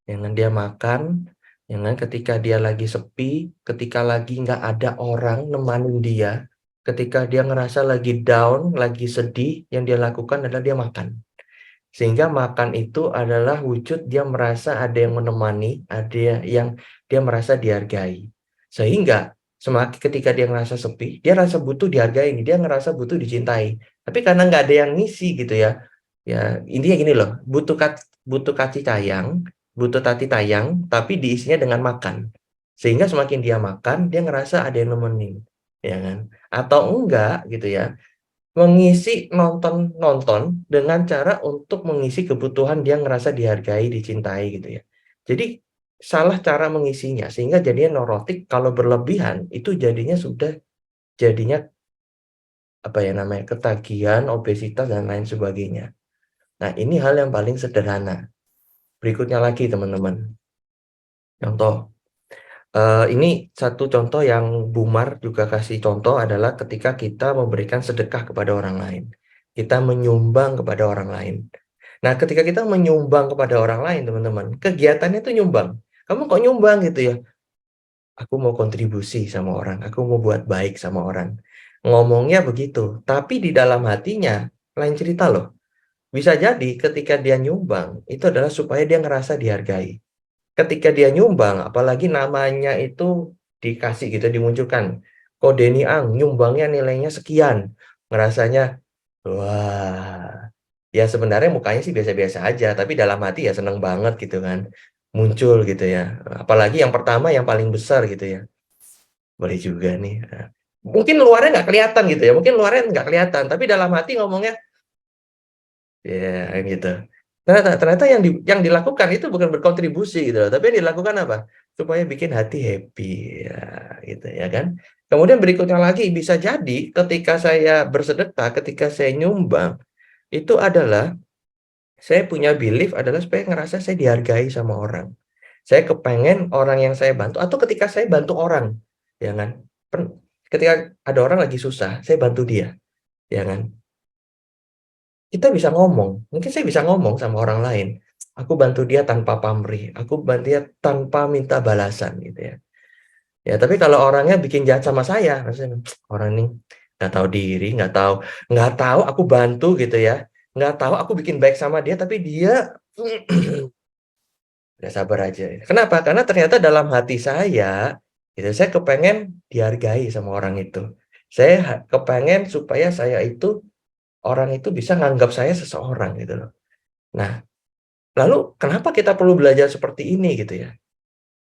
S2: Dengan dia makan, dengan ketika dia lagi sepi, ketika lagi nggak ada orang nemanin dia, ketika dia ngerasa lagi down, lagi sedih, yang dia lakukan adalah dia makan. Sehingga makan itu adalah wujud dia merasa ada yang menemani, ada yang dia merasa dihargai. Sehingga semakin ketika dia ngerasa sepi, dia rasa butuh dihargai, dia ngerasa butuh dicintai. Tapi karena nggak ada yang ngisi gitu ya, ya intinya gini loh, butuh kasih sayang, butuh tati tayang, tapi diisinya dengan makan. Sehingga semakin dia makan, dia ngerasa ada yang nemenin, ya kan? Atau enggak gitu ya, mengisi nonton dengan cara untuk mengisi kebutuhan dia ngerasa dihargai, dicintai gitu ya. Jadi salah cara mengisinya sehingga jadinya neurotik. Kalau berlebihan itu jadinya apa ya namanya, ketagihan, obesitas dan lain sebagainya. Nah, ini hal yang paling sederhana. Berikutnya lagi teman-teman. Contoh, Ini satu contoh yang Bumar juga kasih contoh adalah ketika kita memberikan sedekah kepada orang lain. Kita menyumbang kepada orang lain. Nah, ketika kita menyumbang kepada orang lain, teman-teman, kegiatannya itu nyumbang. Kamu kok nyumbang gitu ya? Aku mau kontribusi sama orang, aku mau buat baik sama orang. Ngomongnya begitu, tapi di dalam hatinya lain cerita loh. Bisa jadi ketika dia nyumbang, itu adalah supaya dia ngerasa dihargai. Ketika dia nyumbang, apalagi namanya itu dikasih gitu, dimunculkan. Kok Denny Ang, nyumbangnya nilainya sekian. Ngerasanya, wah, ya sebenarnya mukanya sih biasa-biasa aja, tapi dalam hati ya seneng banget gitu kan. Muncul gitu ya. Apalagi yang pertama yang paling besar gitu ya. Boleh juga nih. Nah, mungkin luarnya nggak kelihatan gitu ya, mungkin luarnya nggak kelihatan, tapi dalam hati ngomongnya, ya gitu. Ternyata yang dilakukan itu bukan berkontribusi gitu loh, tapi yang dilakukan apa? Supaya bikin hati happy ya, gitu ya kan. Kemudian berikutnya lagi bisa jadi ketika saya bersedekah, ketika saya nyumbang, itu adalah saya punya belief adalah supaya ngerasa saya dihargai sama orang. Saya kepengen orang yang saya bantu atau ketika saya bantu orang, ya kan. Ketika ada orang lagi susah, saya bantu dia, ya kan. Kita bisa ngomong, mungkin saya bisa ngomong sama orang lain. Aku bantu dia tanpa pamrih, aku bantu dia tanpa minta balasan gitu ya. Ya, tapi kalau orangnya bikin jahat sama saya, rasanya orang ini nggak tahu diri, nggak tahu aku bantu gitu ya, nggak tahu aku bikin baik sama dia, tapi dia udah sabar aja. Kenapa? Karena ternyata dalam hati saya, gitu, saya kepengen dihargai sama orang itu. Saya kepengen supaya saya itu orang itu bisa nganggap saya seseorang gitu loh. Nah, lalu kenapa kita perlu belajar seperti ini gitu ya?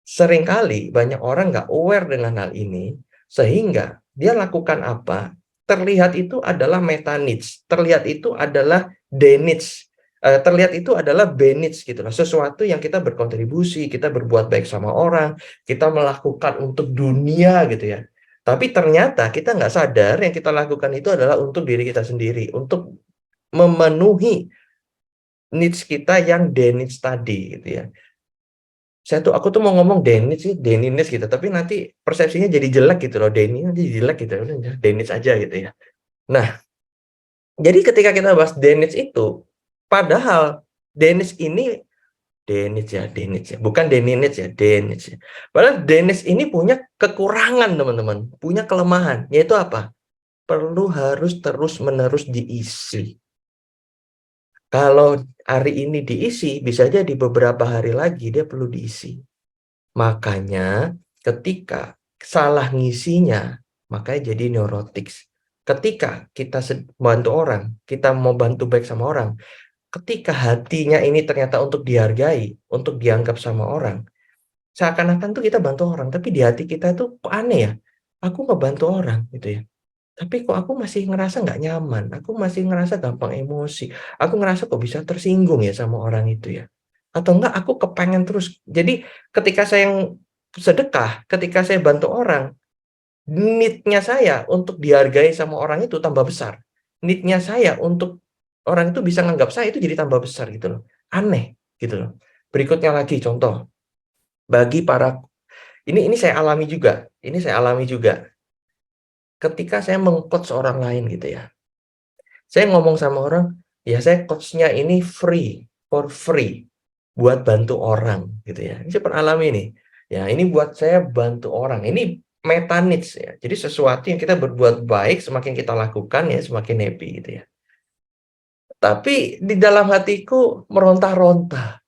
S2: Seringkali banyak orang nggak aware dengan hal ini, sehingga dia lakukan apa, terlihat itu adalah meta needs, terlihat itu adalah day needs, terlihat itu adalah B needs gitu loh. Sesuatu yang kita berkontribusi, kita berbuat baik sama orang, kita melakukan untuk dunia gitu ya. Tapi ternyata kita nggak sadar yang kita lakukan itu adalah untuk diri kita sendiri, untuk memenuhi needs kita yang day needs tadi gitu ya. Aku tuh mau ngomong Dennis sih, Deninis gitu, tapi nanti persepsinya jadi jelek gitu loh, Denny jadi jelek gitu, udah Dennis aja gitu ya. Nah, jadi ketika kita bahas Dennis itu, padahal Dennis ini Dennis ya, bukan Deninis ya, Dennis ya. Padahal Dennis ini punya kekurangan teman-teman, punya kelemahan, yaitu apa? Perlu harus terus-menerus diisi. Kalau hari ini diisi, bisa jadi beberapa hari lagi dia perlu diisi. Makanya ketika salah ngisinya, makanya jadi neurotik. Ketika kita bantu orang, kita mau bantu baik sama orang, ketika hatinya ini ternyata untuk dihargai, untuk dianggap sama orang, seakan-akan tuh kita bantu orang, tapi di hati kita tuh kok aneh ya, aku ngebantu orang gitu ya. Tapi kok aku masih ngerasa nggak nyaman, aku masih ngerasa gampang emosi, aku ngerasa kok bisa tersinggung ya sama orang itu ya. Atau enggak aku kepengen terus. Jadi ketika saya yang sedekah, ketika saya bantu orang, need-nya saya untuk dihargai sama orang itu tambah besar. Need-nya saya untuk orang itu bisa nganggap saya itu jadi tambah besar gitu loh. Aneh gitu loh. Berikutnya lagi contoh, bagi para ini saya alami juga. Ini saya alami juga. Ketika saya meng-coach orang lain gitu ya. Saya ngomong sama orang, ya saya coach-nya ini for free, buat bantu orang gitu ya. Ini saya pernah alami nih. Ya, ini buat saya bantu orang. Ini meta needs ya. Jadi sesuatu yang kita berbuat baik, semakin kita lakukan ya semakin happy gitu ya. Tapi di dalam hatiku meronta-ronta.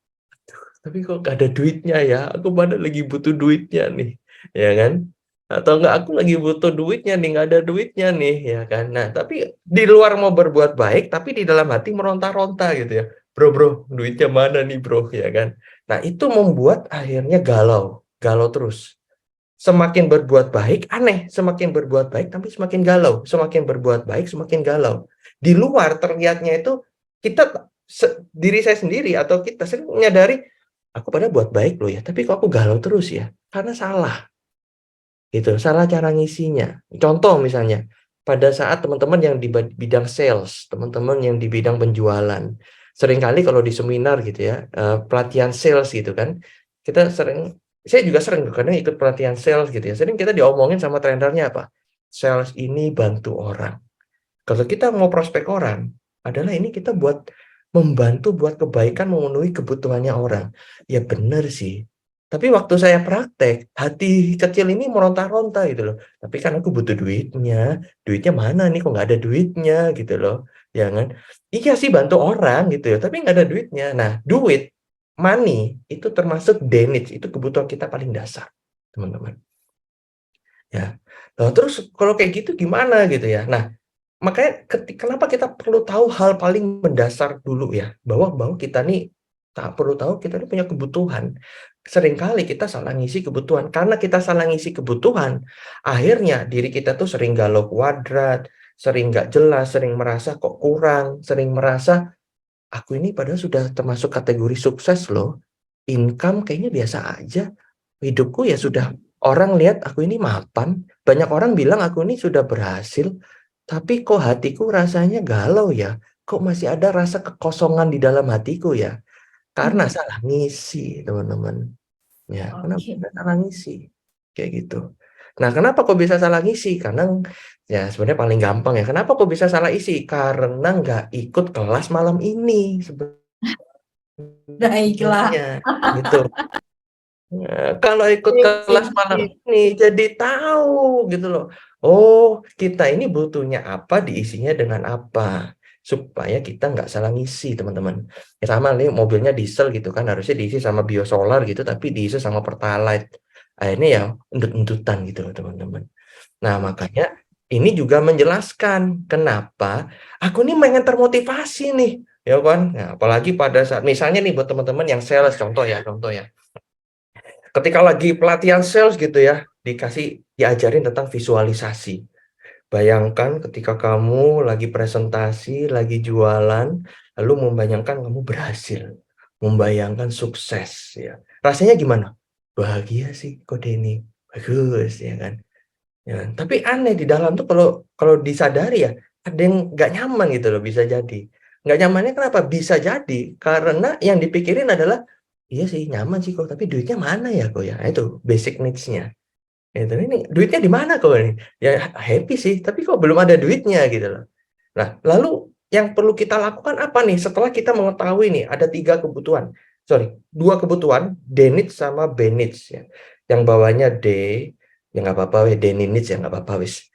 S2: Tapi kok gak ada duitnya ya? Aku pada lagi butuh duitnya nih, ya kan? Atau enggak aku lagi butuh duitnya nih, nggak ada duitnya nih, ya kan? Nah, tapi di luar mau berbuat baik, tapi di dalam hati meronta-ronta gitu ya. Bro, duitnya mana nih bro, ya kan? Nah, itu membuat akhirnya galau, galau terus. Semakin berbuat baik, aneh. Semakin berbuat baik, tapi semakin galau. Semakin berbuat baik, semakin galau. Di luar terlihatnya itu, kita, diri saya sendiri, atau kita sering menyadari, aku pada buat baik loh ya, tapi kok aku galau terus ya? Karena salah. Gitu, salah cara ngisinya. Contoh misalnya, pada saat teman-teman yang di bidang sales, teman-teman yang di bidang penjualan, seringkali kalau di seminar gitu ya, pelatihan sales gitu kan, kita sering Saya juga sering kadang ikut pelatihan sales gitu ya, sering kita diomongin sama trainernya apa, "Sales ini bantu orang." Kalau kita mau prospek orang, adalah ini kita buat membantu buat kebaikan, memenuhi kebutuhannya orang. Ya benar sih. Tapi waktu saya praktek, hati kecil ini meronta-ronta gitu loh. Tapi kan aku butuh duitnya. Duitnya mana nih kok nggak ada duitnya gitu loh. Ya kan? Iya sih bantu orang gitu ya, tapi nggak ada duitnya. Nah, duit, money itu termasuk needs, itu kebutuhan kita paling dasar, teman-teman. Ya. Nah, terus kalau kayak gitu gimana gitu ya? Nah, makanya kenapa kita perlu tahu hal paling mendasar dulu ya, bahwa bahwa kita nih tak perlu tahu kita nih punya kebutuhan. Seringkali kita salah ngisi kebutuhan, karena kita salah ngisi kebutuhan, akhirnya diri kita tuh sering galau kuadrat, sering nggak jelas, sering merasa kok kurang, sering merasa, "Aku ini padahal sudah termasuk kategori sukses loh, income kayaknya biasa aja, hidupku ya sudah orang lihat aku ini mapan, banyak orang bilang aku ini sudah berhasil, tapi kok hatiku rasanya galau ya? Kok masih ada rasa kekosongan di dalam hatiku ya?" Karena
S1: Mhm.
S2: salah ngisi, teman-teman. Ya, kenapa
S1: Oke.
S2: kita salah ngisi? Kayak gitu. Nah, kenapa kok bisa salah ngisi? Karena ya sebenarnya paling gampang ya, kenapa kok bisa salah isi? Karena nggak ikut kelas malam ini
S1: Baiklah.
S2: sebenarnya, gitu. Kalau ikut
S1: Sip, sip,
S2: kelas malam
S1: sip.
S2: ini jadi tahu gitu loh. Oh, kita ini butuhnya apa, diisinya dengan apa. Supaya kita nggak salah ngisi, teman-teman. Ya sama nih mobilnya diesel gitu kan, harusnya diisi sama biosolar gitu, tapi diisi sama Pertalite. Akhirnya ya endut-endutan gitu loh, teman-teman. Nah,
S1: Oke.
S2: makanya ini juga menjelaskan kenapa aku ini pengen termotivasi nih, ya kan? Nah, apalagi pada saat misalnya nih buat teman-teman yang sales, contoh ya. Ketika lagi pelatihan sales gitu ya, diajarin tentang visualisasi. Bayangkan ketika kamu lagi presentasi, lagi jualan, lalu membayangkan kamu berhasil, membayangkan sukses ya. Rasanya gimana? Bahagia sih kok Denny, bagus ya kan. Ya, tapi aneh di dalam tuh kalau kalau disadari ya, ada yang nggak nyaman gitu loh bisa jadi. Nggak nyamannya kenapa? Bisa jadi karena yang dipikirin adalah, "Iya sih nyaman sih kok, tapi duitnya mana ya kok ya?" Nah, itu basic needs-nya. Itu, "Ini duitnya di mana kok ini?" Ya happy sih, tapi kok belum ada duitnya gitu loh. Nah, lalu yang perlu kita lakukan apa nih setelah kita mengetahui nih ada 3 kebutuhan, sorry 2 kebutuhan, D needs sama B needs ya. Yang bawahnya D, ya nggak apa-apa weh, D needs ya nggak apa-apa wis.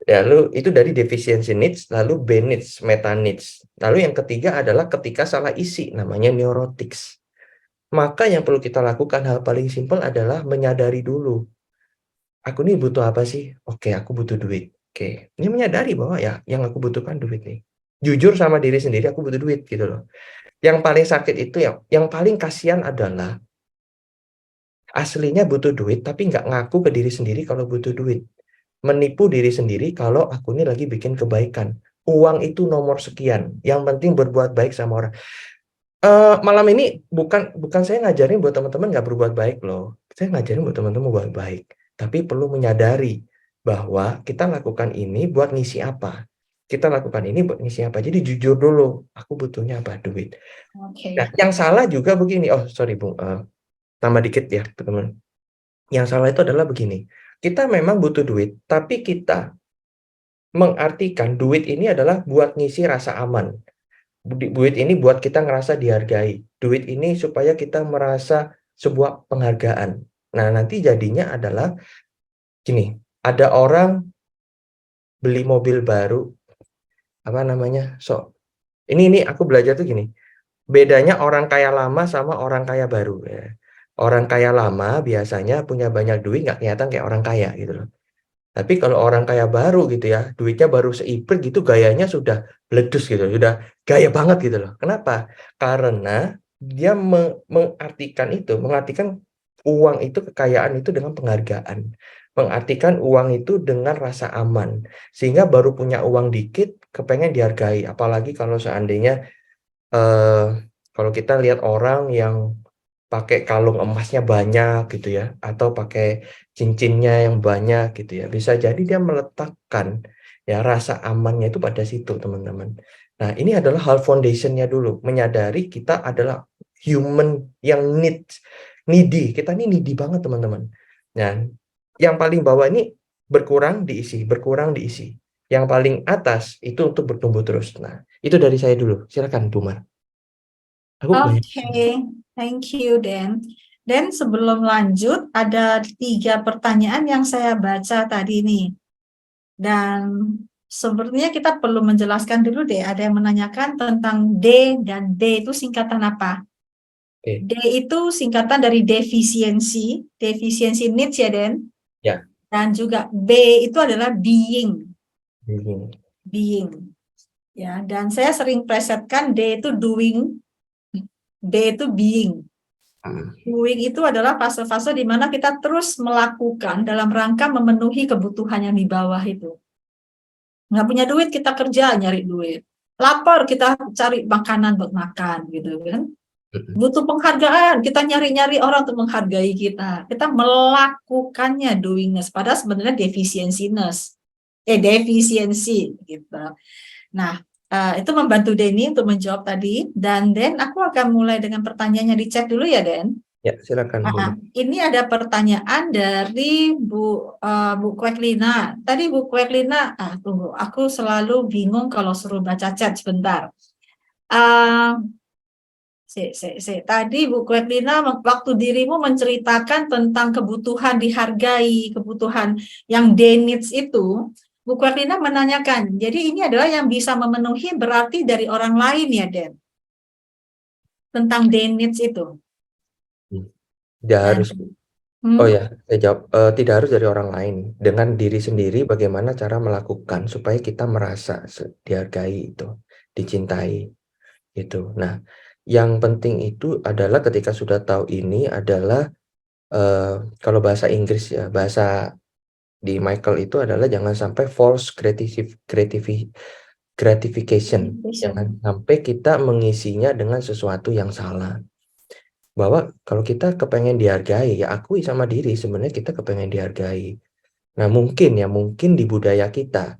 S2: Ya, lalu itu dari deficiency needs, lalu B needs, meta needs. Lalu yang ketiga adalah ketika salah isi, namanya neurotics. Maka yang perlu kita lakukan hal paling simpel adalah menyadari dulu, aku nih butuh apa sih? Oke, aku butuh duit. Oke, ini menyadari bahwa ya yang aku butuhkan duit nih. Jujur sama diri sendiri, aku butuh duit gitu loh. Yang paling sakit itu yang paling kasihan adalah aslinya butuh duit tapi nggak ngaku ke diri sendiri kalau butuh duit. Menipu diri sendiri kalau aku ini lagi bikin kebaikan. Uang itu nomor sekian, yang penting berbuat baik sama orang. Malam ini bukan bukan saya ngajarin buat teman-teman nggak berbuat baik loh. Saya ngajarin buat teman-teman berbuat baik, tapi perlu menyadari bahwa kita lakukan ini buat ngisi apa. Kita lakukan ini buat ngisi apa. Jadi jujur dulu, aku butuhnya apa? Duit. Nah,
S1: Oke.
S2: yang salah juga begini, oh sorry Bung, tambah dikit ya teman-teman. Yang salah itu adalah begini, kita memang butuh duit, tapi kita mengartikan duit ini adalah buat ngisi rasa aman. Duit ini buat kita ngerasa dihargai. Duit ini supaya kita merasa sebuah penghargaan. Nah, nanti jadinya adalah gini, ada orang beli mobil baru, apa namanya? Ini aku belajar tuh gini. Bedanya orang kaya lama sama orang kaya baru ya. Orang kaya lama biasanya punya banyak duit nggak kelihatan kayak orang kaya gitu loh. Tapi kalau orang kaya baru gitu ya, duitnya baru seiprit gitu, gayanya sudah bledus gitu, sudah gaya banget gitu loh. Kenapa? Karena dia mengartikan uang itu, kekayaan itu dengan penghargaan. Mengartikan uang itu dengan rasa aman. Sehingga baru punya uang dikit, kepengen dihargai. Apalagi kalau seandainya eh, kalau kita lihat orang yang pakai kalung emasnya banyak gitu ya, atau pakai cincinnya yang banyak gitu ya, bisa jadi dia meletakkan ya rasa amannya itu pada situ, teman-teman. Nah, ini adalah hal foundationnya dulu, menyadari kita adalah human yang needs. Needy, kita ini needy banget teman-teman. Dan yang paling bawah ini berkurang diisi, berkurang diisi. Yang paling atas itu untuk bertumbuh terus. Nah, itu dari saya dulu. Silakan, Bumar. Aku banyak.
S1: Oke, thank you, Dan. Dan sebelum lanjut, ada 3 pertanyaan yang saya baca tadi nih. Dan sepertinya kita perlu menjelaskan dulu deh, ada yang menanyakan tentang D dan D itu singkatan apa?
S2: Oke,
S1: D itu singkatan dari defisiensi, defisiensi needs ya, Den.
S2: ya.
S1: Dan juga B itu adalah being,
S2: Ini.
S1: being. Ya, dan saya sering presetkan D itu doing, B itu being.
S2: Hmm.
S1: Doing itu adalah fase-fase di mana kita terus melakukan dalam rangka memenuhi kebutuhan yang di bawah itu. Nggak punya duit, kita kerja nyari duit. Lapar, kita cari makanan buat makan, gitu kan. Butuh penghargaan, kita nyari-nyari orang untuk menghargai kita. Kita melakukannya, doingness. Padahal sebenarnya defisiensi, gitu. Nah, itu membantu Denny untuk menjawab tadi. Dan Den, aku akan mulai dengan pertanyaannya di chat dulu ya, Den.
S2: Ya, silakan,
S1: Nah,
S2: Bumar.
S1: ini ada pertanyaan dari Bu Kweklina. Tadi Bu Kweklina, tunggu, aku selalu bingung kalau suruh baca chat sebentar. Uh, Tadi Bu Kweklina, waktu dirimu menceritakan tentang kebutuhan dihargai, kebutuhan yang needs itu, Bu Kweklina menanyakan, jadi ini adalah yang bisa memenuhi berarti dari orang lain ya, Den? Tentang needs itu.
S2: Hmm. Tidak
S1: Dan
S2: harus. Oh
S1: hmm,
S2: ya, saya jawab. Tidak harus dari orang lain. Dengan diri sendiri, bagaimana cara melakukan supaya kita merasa dihargai itu, dicintai itu. Nah, yang penting itu adalah ketika sudah tahu ini adalah kalau bahasa Inggris ya, bahasa di Michael itu adalah jangan sampai false gratification. Jangan sampai kita mengisinya dengan sesuatu yang salah. Bahwa kalau kita kepengen dihargai, ya akui sama diri sebenarnya kita kepengen dihargai. Nah, mungkin di budaya kita,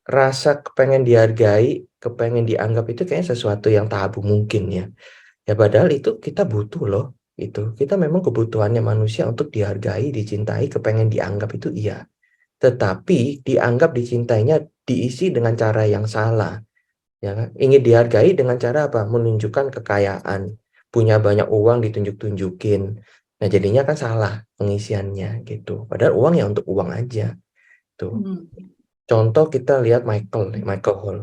S2: rasa kepengen dihargai, kepengen dianggap itu kayaknya sesuatu yang tabu mungkin ya. Ya padahal itu kita butuh loh, itu. Kita memang kebutuhannya manusia untuk dihargai, dicintai, kepengen dianggap itu iya. Tetapi dianggap dicintainya diisi dengan cara yang salah. Ya kan? Ingin dihargai dengan cara apa? Menunjukkan kekayaan, punya banyak uang ditunjuk-tunjukin. Nah, jadinya kan salah pengisiannya gitu. Padahal uang ya untuk uang aja tuh.
S1: hmm,
S2: Contoh kita lihat Michael Hall.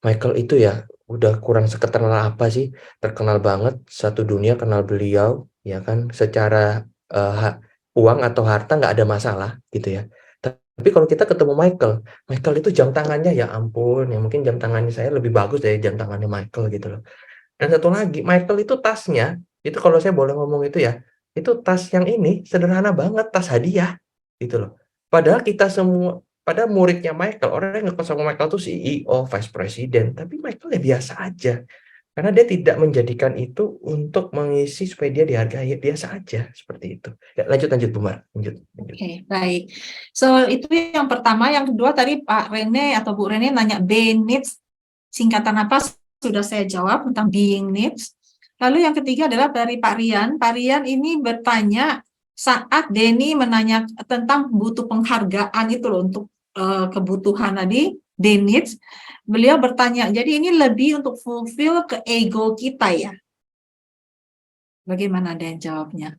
S2: Michael itu ya udah kurang sekenal apa sih? Terkenal banget, satu dunia kenal beliau, ya kan? Secara uang atau harta nggak ada masalah gitu ya. Tapi kalau kita ketemu Michael itu jam tangannya ya ampun, ya mungkin jam tangannya saya lebih bagus dari jam tangannya Michael gitu loh. Dan satu lagi, Michael itu tasnya, itu kalau saya boleh ngomong itu ya, itu tas yang ini sederhana banget, tas hadiah gitu loh. Padahal kita semua, pada muridnya Michael, orang yang ngekos sama Michael tuh CEO, Vice President, tapi Michael ya biasa aja. Karena dia tidak menjadikan itu untuk mengisi supaya dia dihargai, biasa aja seperti itu. Ya, lanjut lanjut Bumar, lanjut.
S1: Oke, baik. So, itu yang pertama. Yang kedua tadi Pak Rene atau Bu Rene nanya B needs, singkatan apa? Sudah saya jawab tentang being needs. Lalu yang ketiga adalah dari Pak Rian. Pak Rian ini bertanya saat Denny menanya tentang butuh penghargaan itu loh untuk kebutuhan tadi, D needs. Beliau bertanya, jadi ini lebih untuk fulfill ke ego kita ya? Bagaimana Dan jawabnya?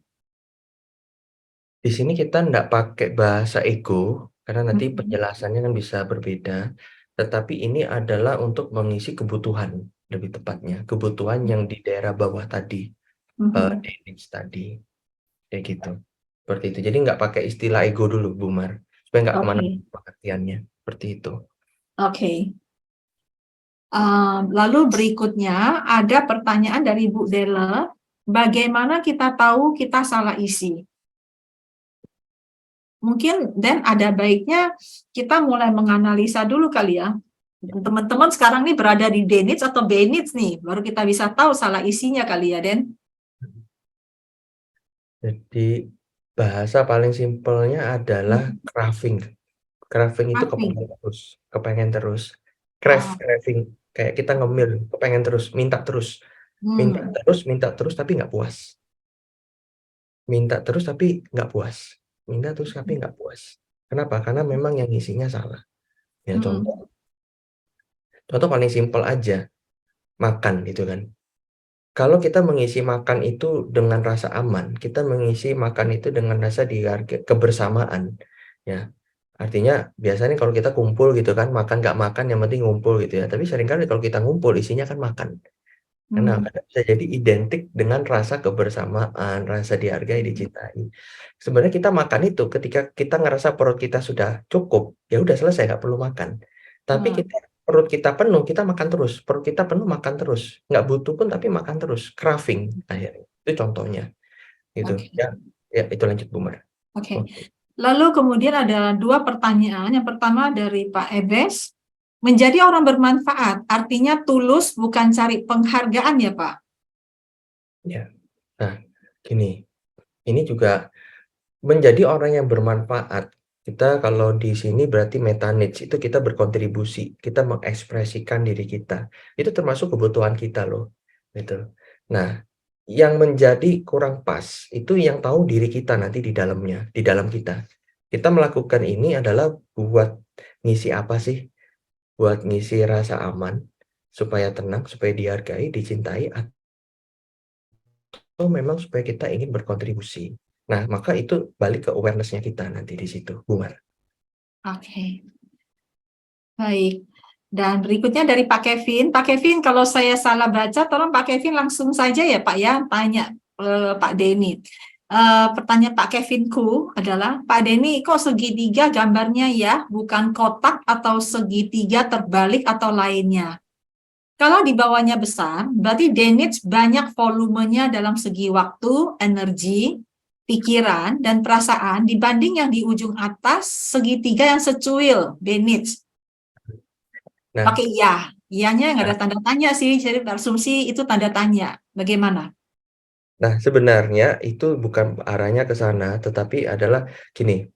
S2: Di sini kita nggak pakai bahasa ego, karena nanti
S1: Mhm,
S2: penjelasannya kan bisa berbeda. Tetapi ini adalah untuk mengisi kebutuhan, lebih tepatnya. Kebutuhan yang di daerah bawah tadi,
S1: mhm.
S2: needs tadi, kayak gitu. Seperti itu. Jadi nggak pakai istilah ego dulu, Bumar. Supaya nggak kemana
S1: Oke,
S2: pengertiannya. Seperti itu.
S1: oke. Lalu berikutnya ada pertanyaan dari Bu Dela, bagaimana kita tahu kita salah isi? Mungkin dan ada baiknya kita mulai menganalisa dulu kali ya. Teman-teman sekarang nih berada di D-needs atau B-needs nih, baru kita bisa tahu salah isinya kali ya, Den.
S2: Jadi bahasa paling simpelnya adalah craving. Craving itu
S1: Mapping.
S2: kepengen terus.
S1: Ah,
S2: Craving, kayak kita ngemil, kepengen terus, minta terus,
S1: hmm.
S2: minta terus, tapi nggak puas. minta terus tapi nggak puas, minta terus tapi nggak puas. Kenapa? Karena memang yang ngisinya salah. Ya
S1: Mm-mm.
S2: contoh paling simpel aja, makan gitu kan. Kalau kita mengisi makan itu dengan rasa aman, kita mengisi makan itu dengan rasa dihargai, kebersamaan, ya. Artinya biasanya kalau kita kumpul gitu kan, makan nggak makan yang penting ngumpul gitu ya. Tapi seringkali kalau kita ngumpul isinya kan makan. Karena
S1: Mm.
S2: kadang bisa jadi identik dengan rasa kebersamaan, rasa dihargai, dicintai. Sebenarnya kita makan itu ketika kita ngerasa perut kita sudah cukup, ya udah selesai nggak perlu makan. Tapi
S1: Mm.
S2: perut kita penuh, kita makan terus. Perut kita penuh, makan terus. Nggak butuh pun tapi makan terus. Craving akhirnya. Itu contohnya. Gitu.
S1: Oke.
S2: Ya, ya itu lanjut Bu Mar.
S1: Oke.
S2: Oke.
S1: Lalu kemudian ada dua pertanyaan. Yang pertama dari Pak Ebes, menjadi orang bermanfaat artinya tulus bukan cari penghargaan ya Pak?
S2: Ya. Nah, gini. Ini juga menjadi orang yang bermanfaat. Kita kalau di sini berarti metanage, itu kita berkontribusi, kita mengekspresikan diri kita. Itu termasuk kebutuhan kita loh, gitu. Nah, yang menjadi kurang pas, itu yang tahu diri kita nanti di dalamnya, di dalam kita. Kita melakukan ini adalah buat ngisi apa sih? Buat ngisi rasa aman, supaya tenang, supaya dihargai, dicintai, atau memang supaya kita ingin berkontribusi. Nah, maka itu balik ke awareness-nya kita nanti di situ, Bumar.
S1: Oke, baik. Dan berikutnya dari Pak Kevin. Pak Kevin, kalau saya salah baca, tolong Pak Kevin langsung saja ya Pak ya, tanya Pak Denny. Pertanyaan Pak Kevinku adalah, Pak Denny, kok segitiga gambarnya ya, bukan kotak atau segitiga terbalik atau lainnya? Kalau di bawahnya besar, berarti Denny banyak volumenya dalam segi waktu, energi, pikiran, dan perasaan dibanding yang di ujung atas segitiga yang secuil, Denny.
S2: Nah,
S1: Pakai iya. Iyanya nggak
S2: nah,
S1: ada tanda tanya sih, jadi asumsi itu tanda tanya. Bagaimana?
S2: nah, sebenarnya itu bukan arahnya ke sana, tetapi adalah gini,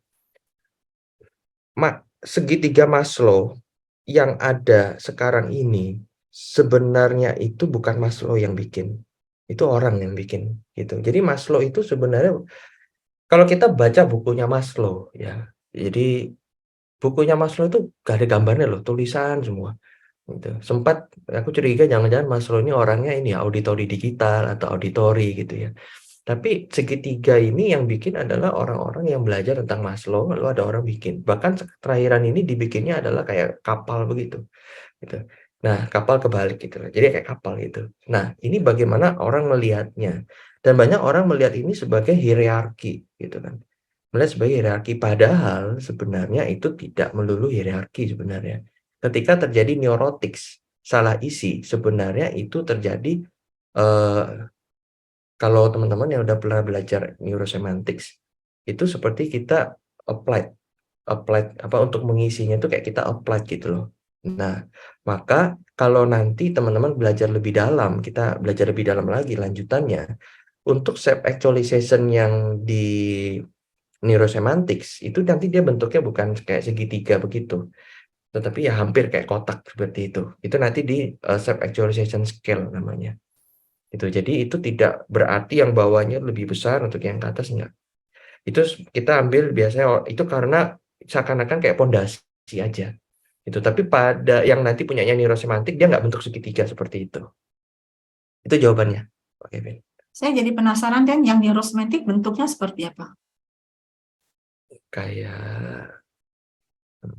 S2: segitiga Maslow yang ada sekarang ini sebenarnya itu bukan Maslow yang bikin, itu orang yang bikin gitu. Jadi Maslow itu sebenarnya kalau kita baca bukunya Maslow ya, jadi bukunya Maslow itu gak ada gambarnya loh, tulisan semua. Gitu. Sempat aku curiga jangan-jangan Maslow ini orangnya ini ya auditori digital atau auditori gitu ya. Tapi segitiga ini yang bikin adalah orang-orang yang belajar tentang Maslow, lalu ada orang bikin. Bahkan terakhiran ini dibikinnya adalah kayak kapal begitu, gitu. Nah, kapal kebalik gitu. Jadi kayak kapal gitu. Nah, ini bagaimana orang melihatnya. Dan banyak orang melihat ini sebagai hierarki gitu kan. Melihat sebagai hierarki padahal sebenarnya itu tidak melulu hierarki sebenarnya. Ketika terjadi neurotics, salah isi, sebenarnya itu terjadi eh, kalau teman-teman yang udah pernah belajar neurosemantics, itu seperti kita apply apa untuk mengisinya itu kayak kita apply gitu loh. Nah, maka kalau nanti teman-teman belajar lebih dalam, kita belajar lebih dalam lagi lanjutannya, untuk self actualization yang di neurosemantics itu nanti dia bentuknya bukan kayak segitiga begitu, tetapi ya hampir kayak kotak seperti itu. Itu nanti di self actualization scale namanya. Itu jadi itu tidak berarti yang bawahnya lebih besar untuk yang ke atas enggak. Itu kita ambil biasanya itu karena seakan-akan kayak pondasi aja. Itu tapi pada yang nanti punyanya neurosemantik dia nggak bentuk segitiga seperti itu. Itu jawabannya, Pak Kevin.
S1: Saya jadi penasaran dan yang neurosemantik bentuknya seperti apa?
S2: Kayak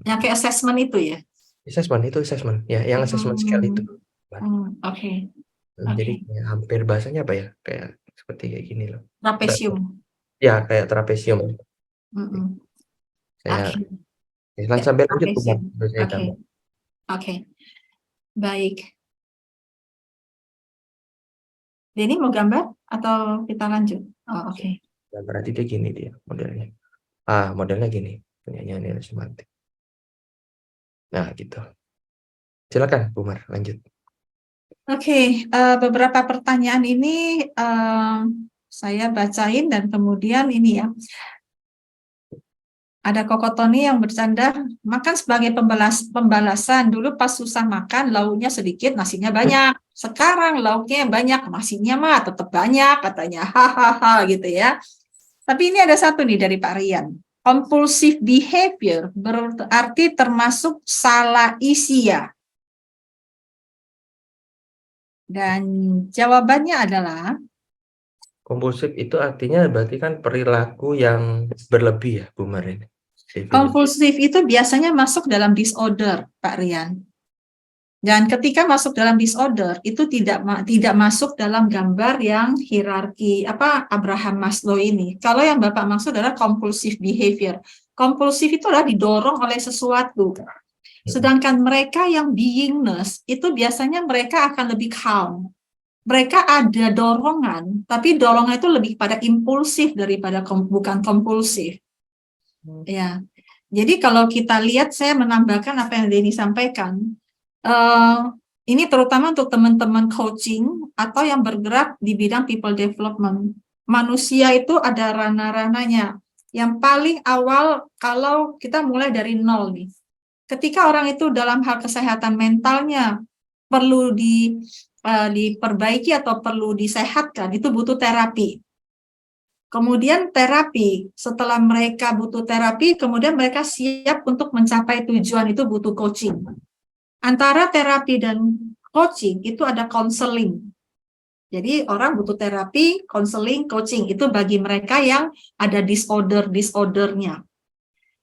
S1: Yang kayak assessment itu ya?
S2: assessment itu assessment ya, yang assessment scale itu.
S1: Oke,
S2: Jadi
S1: oke.
S2: kayak hampir bahasanya apa ya? Kayak seperti kayak gini loh.
S1: Trapesium.
S2: Ya kayak trapesium.
S1: Mm-mm.
S2: Kayak
S1: Oke, ya,
S2: sampai lanjut bukan?
S1: trapesium.
S2: Saya
S1: Oke,
S2: tambah.
S1: oke. Baik. Denny mau gambar atau kita lanjut? Oh, oke.
S2: Nah, berarti dia gini dia modelnya. Modelnya gini. Punyanya neurosemantik. Nah, gitu. Silakan, Bu Mar, lanjut.
S1: Oke, beberapa pertanyaan ini saya bacain dan kemudian ini ya. Ada Kokotoni yang bercanda, makan sebagai pembalasan. Dulu pas susah makan, lauknya sedikit, nasinya banyak. Sekarang lauknya banyak, nasinya mah tetap banyak, katanya. Hahaha gitu ya. Tapi ini ada satu nih dari Pak Rian. Compulsive behavior berarti termasuk salah isi ya. Dan jawabannya adalah
S2: Kompulsif itu artinya berarti kan perilaku yang berlebih ya, Bu Mar ini? Definisi.
S1: kompulsif itu biasanya masuk dalam disorder, Pak Rian. Dan ketika masuk dalam disorder itu tidak masuk dalam gambar yang hierarki Abraham Maslow ini. Kalau yang Bapak maksud adalah compulsive behavior. Kompulsif itu adalah didorong oleh sesuatu. Sedangkan mereka yang beingness itu biasanya mereka akan lebih calm. Mereka ada dorongan, tapi dorongan itu lebih pada impulsif daripada bukan kompulsif. Ya. Jadi kalau kita lihat, saya menambahkan apa yang Denny sampaikan. Ini terutama untuk teman-teman coaching atau yang bergerak di bidang people development. Manusia itu ada ranah-ranahnya. Yang paling awal kalau kita mulai dari nol nih. Ketika orang itu dalam hal kesehatan mentalnya perlu diperbaiki atau perlu disehatkan, itu butuh terapi. Kemudian terapi, setelah mereka butuh terapi, kemudian mereka siap untuk mencapai tujuan, itu butuh coaching. Antara terapi dan coaching itu ada counseling. Jadi orang butuh terapi, counseling, coaching. Itu bagi mereka yang ada disorder-disordernya.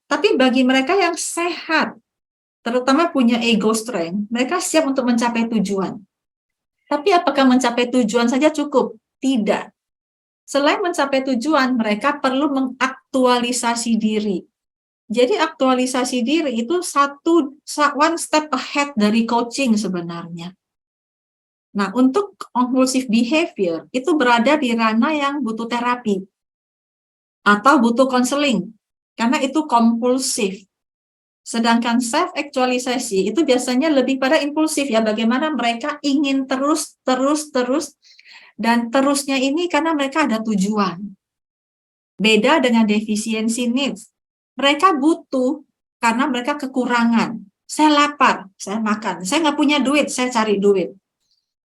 S1: Tapi bagi mereka yang sehat, terutama punya ego strength, mereka siap untuk mencapai tujuan. Tapi apakah mencapai tujuan saja cukup? Tidak. Selain mencapai tujuan, mereka perlu mengaktualisasi diri. Jadi aktualisasi diri itu one step ahead dari coaching sebenarnya. Nah, untuk compulsive behavior itu berada di ranah yang butuh terapi atau butuh counseling karena itu kompulsif. Sedangkan self-actualisasi itu biasanya lebih pada impulsif ya, bagaimana mereka ingin terus, dan terusnya ini karena mereka ada tujuan. Beda dengan defisiensi needs. Mereka butuh karena mereka kekurangan. Saya lapar, saya makan. Saya nggak punya duit, saya cari duit.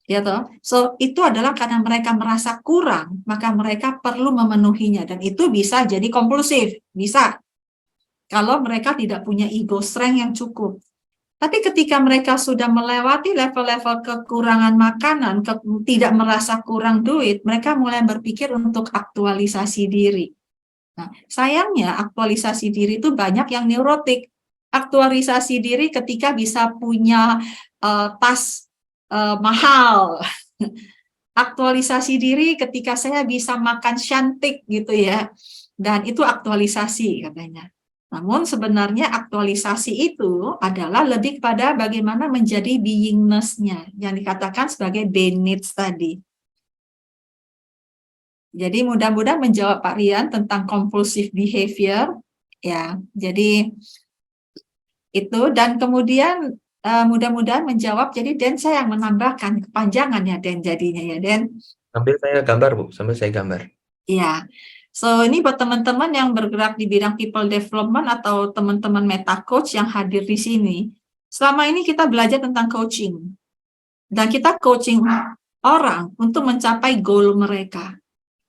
S1: Ya toh? So, itu adalah karena mereka merasa kurang, maka mereka perlu memenuhinya. Dan itu bisa jadi kompulsif. Bisa. Kalau mereka tidak punya ego strength yang cukup. Tapi ketika mereka sudah melewati level-level kekurangan makanan, tidak merasa kurang duit, mereka mulai berpikir untuk aktualisasi diri. Nah, sayangnya aktualisasi diri itu banyak yang neurotik. Aktualisasi diri ketika bisa punya tas mahal. Aktualisasi diri ketika saya bisa makan cantik gitu ya. Dan itu aktualisasi katanya. Namun sebenarnya aktualisasi itu adalah lebih pada bagaimana menjadi beingness-nya yang dikatakan sebagai needs tadi. Jadi mudah-mudahan menjawab Pak Rian tentang compulsive behavior ya. Jadi itu dan kemudian mudah-mudahan menjawab. Jadi Den saya yang menambahkan kepanjangan ya Den jadinya ya Den.
S2: Sambil saya gambar Bu, sambil saya gambar.
S1: Iya. So, ini buat teman-teman yang bergerak di bidang people development atau teman-teman meta coach yang hadir di sini. Selama ini kita belajar tentang coaching. Dan kita coaching orang untuk mencapai goal mereka.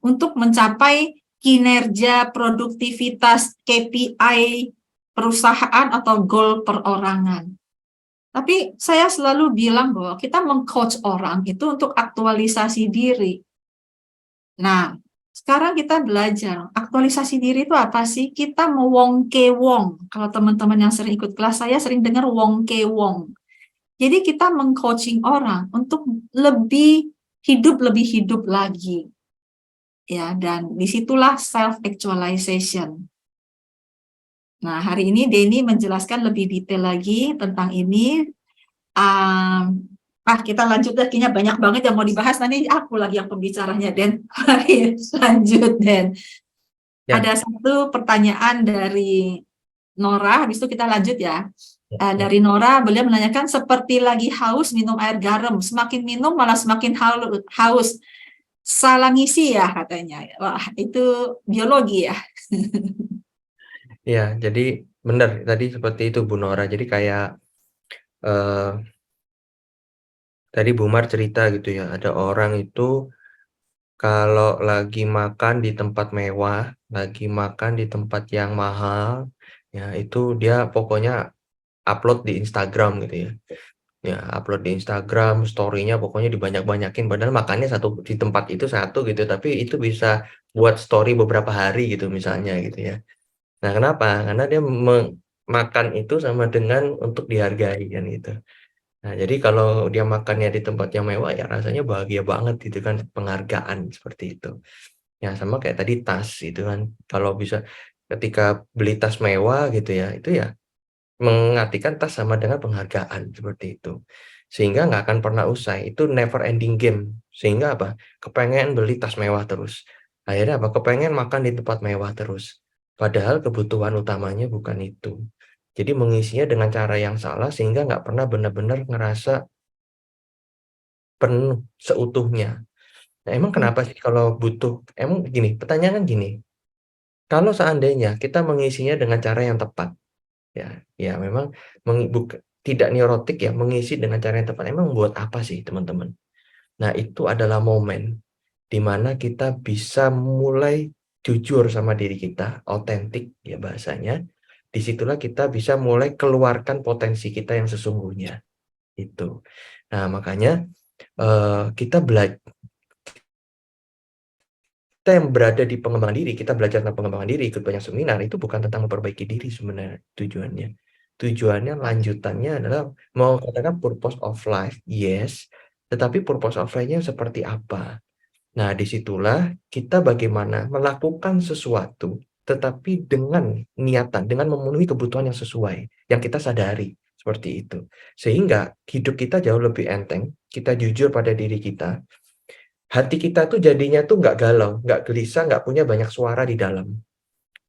S1: Untuk mencapai kinerja, produktivitas, KPI, perusahaan atau goal perorangan. Tapi saya selalu bilang bahwa kita meng-coach orang itu untuk aktualisasi diri. Nah, sekarang kita belajar, aktualisasi diri itu apa sih? Kita mau wong ke wong. Kalau teman-teman yang sering ikut kelas, saya sering dengar wong ke wong. Jadi kita meng-coaching orang untuk lebih hidup lagi. Ya, dan disitulah self-actualization. Nah, hari ini Denny menjelaskan lebih detail lagi tentang ini. Kita lanjut lagi, banyak banget yang mau dibahas, nanti aku lagi yang pembicaranya, Den. Mari lanjut, Den.
S2: Ya.
S1: Ada satu pertanyaan dari Nora, habis itu kita lanjut ya. Dari Nora, beliau menanyakan, seperti lagi haus minum air garam, semakin minum malah semakin haus. Salah ngisi ya katanya. Wah, itu biologi ya.
S2: Ya, jadi benar tadi seperti itu Bu Nora. Jadi kayak tadi Bu Mar cerita gitu ya, ada orang itu kalau lagi makan di tempat mewah, lagi makan di tempat yang mahal, ya itu dia pokoknya upload di Instagram gitu ya. Ya, upload di Instagram, story-nya pokoknya dibanyak-banyakin, padahal makannya satu di tempat itu satu gitu, tapi itu bisa buat story beberapa hari gitu misalnya gitu ya. Nah, kenapa? Karena dia makan itu sama dengan untuk dihargai kan gitu. Nah, jadi kalau dia makannya di tempat yang mewah ya rasanya bahagia banget gitu kan, penghargaan seperti itu. Ya sama kayak tadi tas gitu kan, kalau bisa ketika beli tas mewah gitu ya, itu ya mengartikan tas sama dengan penghargaan seperti itu. Sehingga nggak akan pernah usai, itu never ending game. Sehingga apa? Kepengen beli tas mewah terus. Akhirnya apa? Kepengen makan di tempat mewah terus. Padahal kebutuhan utamanya bukan itu. Jadi mengisinya dengan cara yang salah sehingga nggak pernah benar-benar ngerasa penuh seutuhnya. Nah, emang
S1: Hmm.
S2: kenapa sih kalau butuh? Emang gini, pertanyaan kan gini. Kalau seandainya kita mengisinya dengan cara yang tepat, ya, ya memang tidak neurotik ya, mengisi dengan cara yang tepat. Emang buat apa sih teman-teman? Nah, itu adalah momen di mana kita bisa mulai jujur sama diri kita, otentik ya bahasanya. Disitulah kita bisa mulai keluarkan potensi kita yang sesungguhnya. Itu. Nah, makanya kita yang berada di pengembangan diri, kita belajar tentang pengembangan diri, ikut banyak seminar, itu bukan tentang memperbaiki diri sebenarnya tujuannya. Tujuannya lanjutannya adalah mau katakan purpose of life, yes, tetapi purpose of life-nya seperti apa? Nah, disitulah kita bagaimana melakukan sesuatu, tetapi dengan niatan, dengan memenuhi kebutuhan yang sesuai, yang kita sadari, seperti itu. Sehingga hidup kita jauh lebih enteng, kita jujur pada diri kita, hati kita tuh jadinya tuh nggak galau, nggak gelisah, nggak punya banyak suara di dalam.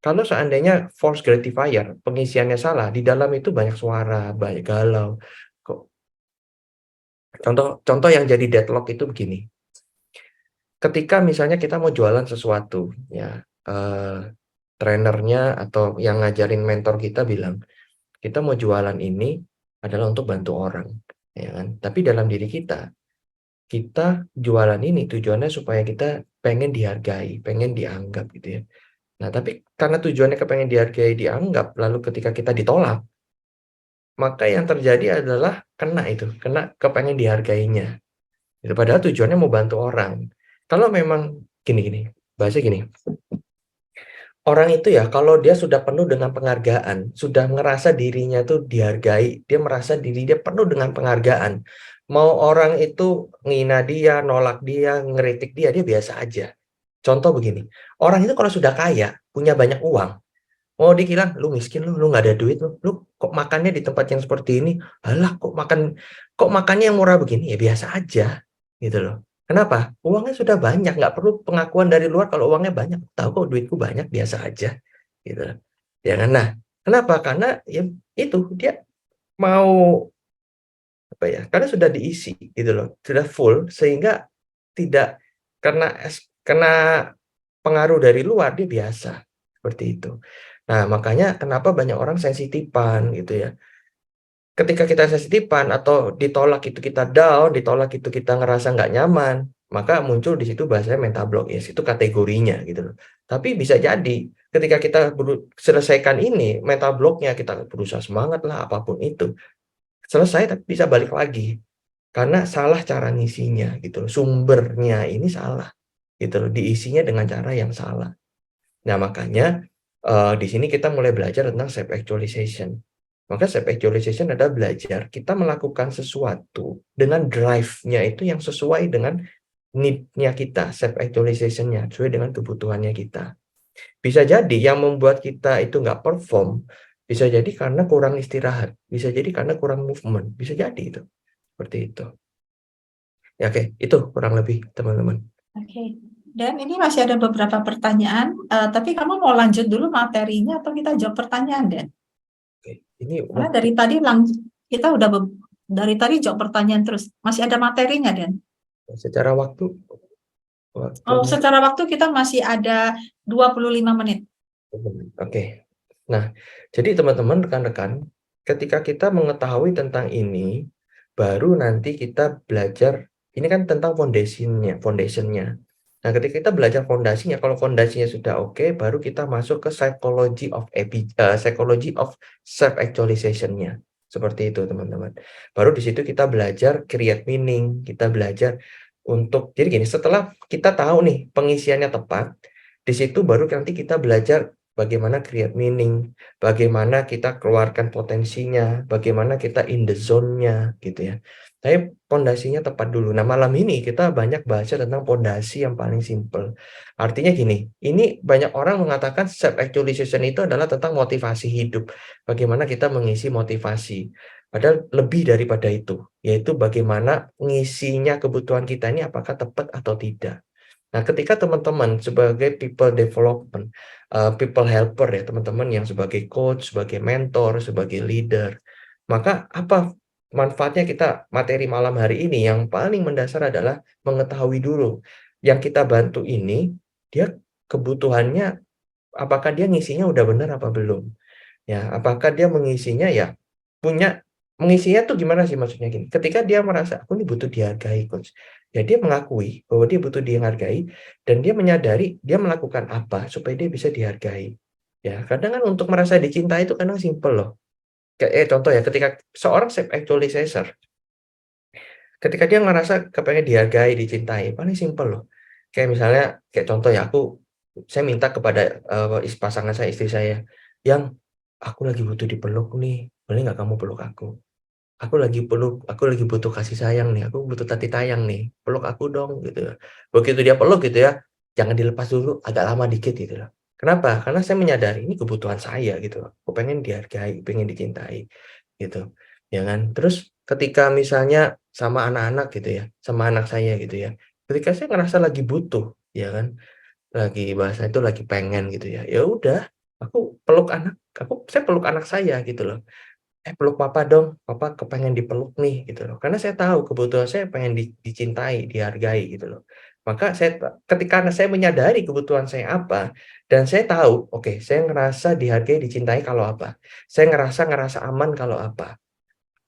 S2: Kalau seandainya force gratifier, pengisiannya salah, di dalam itu banyak suara, banyak galau. Kok contoh contoh yang jadi deadlock itu begini. Ketika misalnya kita mau jualan sesuatu, ya, trainernya atau yang ngajarin mentor kita bilang, "Kita mau jualan ini adalah untuk bantu orang," ya kan. Tapi dalam diri kita jualan ini tujuannya supaya kita pengen dihargai, pengen dianggap gitu ya. Nah, tapi karena tujuannya kepengen dihargai, dianggap, lalu ketika kita ditolak, maka yang terjadi adalah kena kepengen dihargainya. Gitu. Padahal tujuannya mau bantu orang. Kalau memang gini, bahasa gini, orang itu ya kalau dia sudah penuh dengan penghargaan, sudah ngerasa dirinya tuh dihargai, dia merasa diri dia penuh dengan penghargaan. Mau orang itu ngina dia, nolak dia, ngeritik dia, dia biasa aja. Contoh begini, orang itu kalau sudah kaya, punya banyak uang, mau dikira, "Lu miskin lu nggak ada duit lu kok makannya di tempat yang seperti ini? Halah kok makannya yang murah begini?" Ya biasa aja, gitu loh. Kenapa? Uangnya sudah banyak, nggak perlu pengakuan dari luar kalau uangnya banyak. "Tahu kok duitku banyak, biasa aja." Gitu loh. Ya kan? Nah, kenapa? Karena ya itu, dia mau apa ya, karena sudah diisi gitu loh, sudah full sehingga tidak kena pengaruh dari luar, dia biasa, seperti itu. Nah, makanya kenapa banyak orang sensitifan gitu ya. Ketika kita sensitifan atau ditolak itu kita down, ditolak itu kita ngerasa nggak nyaman, maka muncul di situ bahasanya mental block, ya itu kategorinya gitu loh. Tapi bisa jadi ketika kita selesaikan ini mental block-nya, kita berusaha semangat lah apapun itu, selesai tapi bisa balik lagi. Karena salah cara ngisinya gitu loh, sumbernya ini salah gitu loh, diisinya dengan cara yang salah. Nah makanya, di sini kita mulai belajar tentang self actualization. Maka self actualization adalah belajar kita melakukan sesuatu dengan drive-nya itu yang sesuai dengan need-nya kita, self actualization-nya, sesuai dengan kebutuhannya kita. Bisa jadi yang membuat kita itu nggak perform, bisa jadi karena kurang istirahat, bisa jadi karena kurang movement, bisa jadi itu, seperti itu. Ya oke, itu kurang lebih teman-teman.
S1: Oke. Dan ini masih ada beberapa pertanyaan, tapi kamu mau lanjut dulu materinya atau kita jawab pertanyaan, Den?
S2: Oke, ini
S1: Karena
S2: waktu
S1: dari tadi kita udah dari tadi jawab pertanyaan terus. Masih ada materinya, Den?
S2: secara waktu
S1: Oh,
S2: waktu
S1: secara waktu kita masih ada 25 menit.
S2: oke. Nah, jadi teman-teman, rekan-rekan, ketika kita mengetahui tentang ini, baru nanti kita belajar, ini kan tentang foundation-nya. Nah, ketika kita belajar fondasinya, kalau fondasinya sudah oke, baru kita masuk ke psychology of self actualization-nya. Seperti itu, teman-teman. Baru di situ kita belajar create meaning, kita belajar untuk jadi gini, setelah kita tahu nih pengisiannya tepat, di situ baru nanti kita belajar bagaimana create meaning, bagaimana kita keluarkan potensinya, bagaimana kita in the zone-nya gitu ya. Tapi pondasinya tepat dulu. Nah, malam ini kita banyak bahas tentang pondasi yang paling simpel. Artinya gini, ini banyak orang mengatakan self actualization itu adalah tentang motivasi hidup. Bagaimana kita mengisi motivasi. Padahal lebih daripada itu, yaitu bagaimana mengisinya kebutuhan kita ini apakah tepat atau tidak. Nah, ketika teman-teman sebagai people development, people helper ya, teman-teman yang sebagai coach, sebagai mentor, sebagai leader, maka apa manfaatnya kita materi malam hari ini yang paling mendasar adalah mengetahui dulu yang kita bantu ini, dia kebutuhannya apakah dia ngisinya udah benar apa belum? Ya, apakah dia mengisinya ya mengisinya tuh gimana sih maksudnya gini, ketika dia merasa, "Aku nih butuh dihargai, Coach." Ya dia mengakui bahwa dia butuh dihargai dan dia menyadari dia melakukan apa supaya dia bisa dihargai. Ya, kadang kan untuk merasa dicintai itu kadang simpel loh. Contoh ya, ketika seorang self actualizer, ketika dia ngerasa kepengen dihargai, dicintai, paling simpel loh. Kayak misalnya, kayak contoh ya, saya minta kepada, pasangan saya, istri saya, yang, "Aku lagi butuh dipeluk nih, boleh nggak kamu peluk aku? Aku lagi butuh kasih sayang nih, aku butuh tati tayang nih, peluk aku dong," gitu ya. Begitu dia peluk gitu ya, jangan dilepas dulu, agak lama dikit gitu loh. Kenapa? Karena saya menyadari ini kebutuhan saya gitu loh, aku pengen dihargai, pengen dicintai, gitu, ya kan. Terus ketika misalnya sama anak-anak gitu ya, sama anak saya gitu ya, ketika saya ngerasa lagi butuh, ya kan, bahasa itu lagi pengen gitu ya, ya udah, saya peluk anak saya gitu loh. Peluk papa dong, papa kepengen dipeluk nih," gitu loh. Karena saya tahu kebutuhan saya pengen dicintai, dihargai gitu loh. Maka ketika saya menyadari kebutuhan saya apa, dan saya tahu, oke, saya ngerasa dihargai, dicintai kalau apa, saya ngerasa aman kalau apa,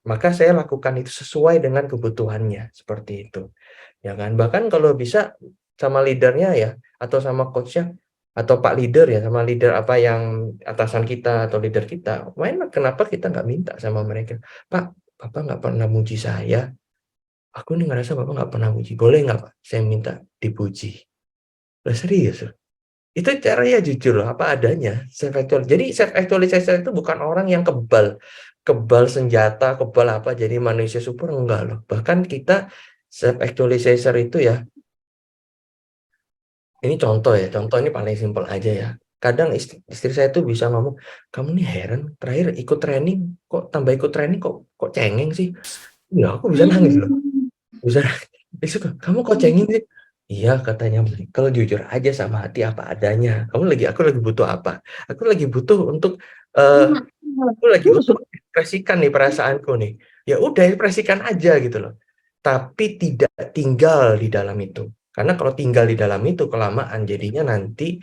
S2: maka saya lakukan itu sesuai dengan kebutuhannya, seperti itu. Ya kan, bahkan kalau bisa sama leader-nya ya, atau sama coach-nya, atau Pak leader ya, sama leader apa yang atasan kita atau leader kita, kenapa kita nggak minta sama mereka, "Pak, Bapak nggak pernah muji saya, aku nih ngerasa Bapak nggak pernah muji, boleh nggak Pak, saya minta dipuji?" Lah serius loh, itu caranya jujur loh, apa adanya, jadi self actualization itu bukan orang yang kebal, kebal senjata, kebal apa, jadi manusia super, enggak loh. Bahkan kita self actualizer itu ya, ini contoh ya, contoh ini paling simpel aja ya. Kadang istri saya tuh bisa ngomong, "Kamu nih heran, terakhir ikut training, kok tambah ikut training kok kok cengeng sih?" Ya aku bisa nangis loh, bisa besok, "Kamu kok cengeng sih?" "Iya," katanya, "kalau jujur aja sama hati apa adanya. Aku lagi butuh apa? Aku lagi butuh untuk, eee, aku lagi butuh ekspresikan nih perasaanku nih." Ya udah ekspresikan aja gitu loh. Tapi tidak tinggal di dalam itu. Karena kalau tinggal di dalam itu kelamaan jadinya nanti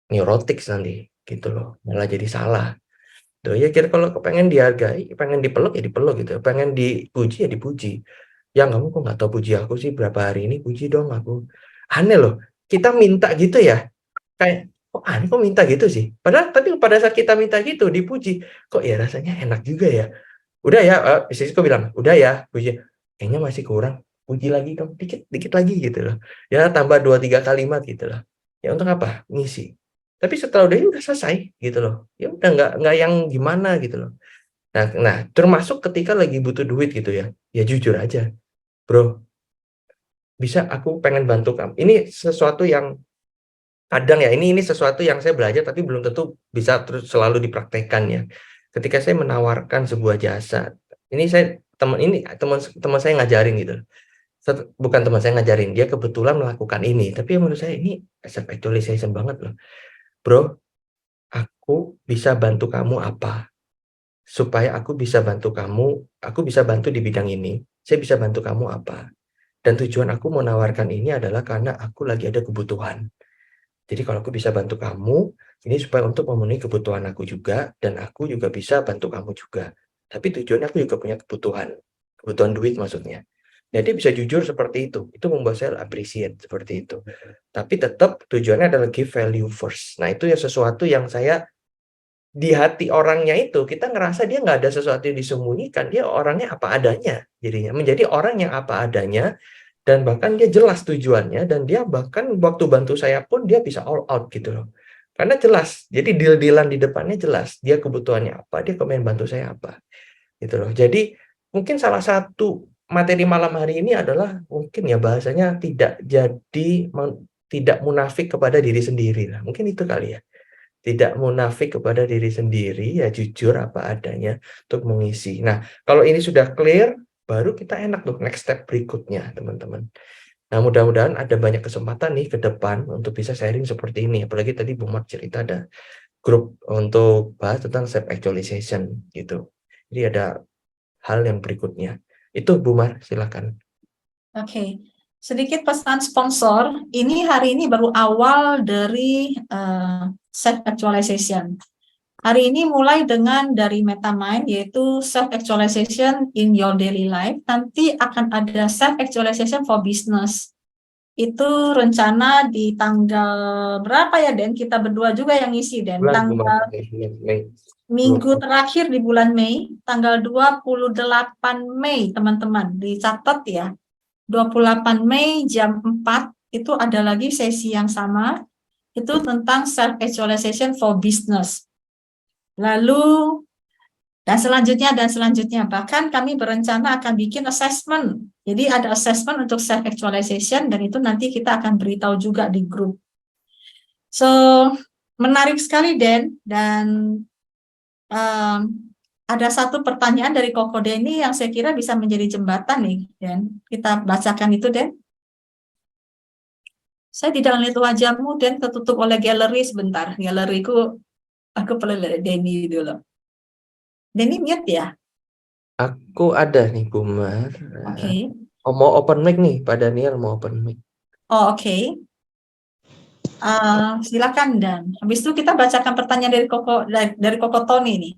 S2: neurotik nanti gitu loh, malah jadi salah. Tuh ya kira kalau kepengen dihargai, pengen dipeluk ya dipeluk gitu, pengen dipuji ya dipuji. "Yang kamu kok nggak tahu puji aku sih berapa hari ini, puji dong aku." Aneh loh, kita minta gitu ya, kayak, "Kok aneh kok minta gitu sih?" Padahal tapi pada saat kita minta gitu dipuji, kok ya rasanya enak juga ya. "Udah ya," istriku bilang, "Udah ya, puji." "Kayaknya masih kurang, puji lagi dong, dikit dikit lagi," gitu loh. Ya tambah 2 3 kalimat gitu loh. Ya untuk apa? Ngisi. Tapi setelah udah, ya udah selesai gitu loh. Ya udah nggak yang gimana gitu loh. Nah termasuk ketika lagi butuh duit gitu ya, ya jujur aja, "Bro, bisa aku pengen bantu kamu." Ini sesuatu yang kadang ya, ini sesuatu yang saya belajar tapi belum tentu bisa terus selalu dipraktekkan ya. Ketika saya menawarkan sebuah jasa, ini teman teman saya ngajarin gitu, bukan teman saya ngajarin, dia kebetulan melakukan ini, tapi menurut saya ini self actualization banget loh. "Bro, aku bisa bantu kamu apa? Supaya aku bisa bantu di bidang ini, saya bisa bantu kamu apa? Dan tujuan aku menawarkan ini adalah karena aku lagi ada kebutuhan. Jadi kalau aku bisa bantu kamu, ini supaya untuk memenuhi kebutuhan aku juga, dan aku juga bisa bantu kamu juga. Tapi tujuannya aku juga punya kebutuhan, kebutuhan duit maksudnya. Ya dia bisa jujur seperti itu membuat saya appreciate seperti itu. Tapi tetap tujuannya adalah give value first. Nah itu ya sesuatu yang saya di hati orangnya itu kita ngerasa dia nggak ada sesuatu yang disembunyikan, dia orangnya apa adanya jadinya, menjadi orang yang apa adanya dan bahkan dia jelas tujuannya dan dia bahkan waktu bantu saya pun dia bisa all out gitu loh. Karena jelas, jadi deal-dealan di depannya jelas, dia kebutuhannya apa, dia pengen bantu saya apa gitu loh. Jadi mungkin salah satu materi malam hari ini adalah mungkin ya bahasanya tidak munafik kepada diri sendiri lah. Mungkin itu kali ya. Tidak munafik kepada diri sendiri, ya jujur apa adanya untuk mengisi. Nah, kalau ini sudah clear, baru kita enak tuh next step berikutnya, teman-teman. Nah, mudah-mudahan ada banyak kesempatan nih ke depan untuk bisa sharing seperti ini. Apalagi tadi Bu Mat cerita ada grup untuk bahas tentang self actualization gitu. Jadi ada hal yang berikutnya. Itu Bu Mar, silakan.
S1: Oke, sedikit pesan sponsor. Ini hari ini baru awal dari self actualization. Hari ini mulai dengan dari MetaMind, yaitu self actualization in your daily life. Nanti akan ada self actualization for business. Itu rencana di tanggal berapa ya, Den? Kita berdua juga yang ngisi, Den. Tanggal minggu terakhir di bulan Mei, tanggal 28 Mei, teman-teman. Dicatat ya. 28 Mei jam 4 itu ada lagi sesi yang sama, itu tentang self actualization for business. Lalu dan selanjutnya bahkan kami berencana akan bikin assessment. Jadi ada assessment untuk self actualization dan itu nanti kita akan beritahu juga di grup. So menarik sekali, Den, dan ada satu pertanyaan dari Koko Deni yang saya kira bisa menjadi jembatan nih, Den. Kita bacakan itu, Den. Saya tidak melihat wajahmu, Den, tertutup oleh galeri sebentar. Galeriku, aku perlu lihat Denny dulu. Denny mute ya?
S2: Aku ada nih Bu Mar.
S1: Oke.
S2: Oh, mau open mic nih, Pak Daniel mau open mic.
S1: Oh, oke. Silakan, Dan. Habis itu kita bacakan pertanyaan dari Koko Tony nih.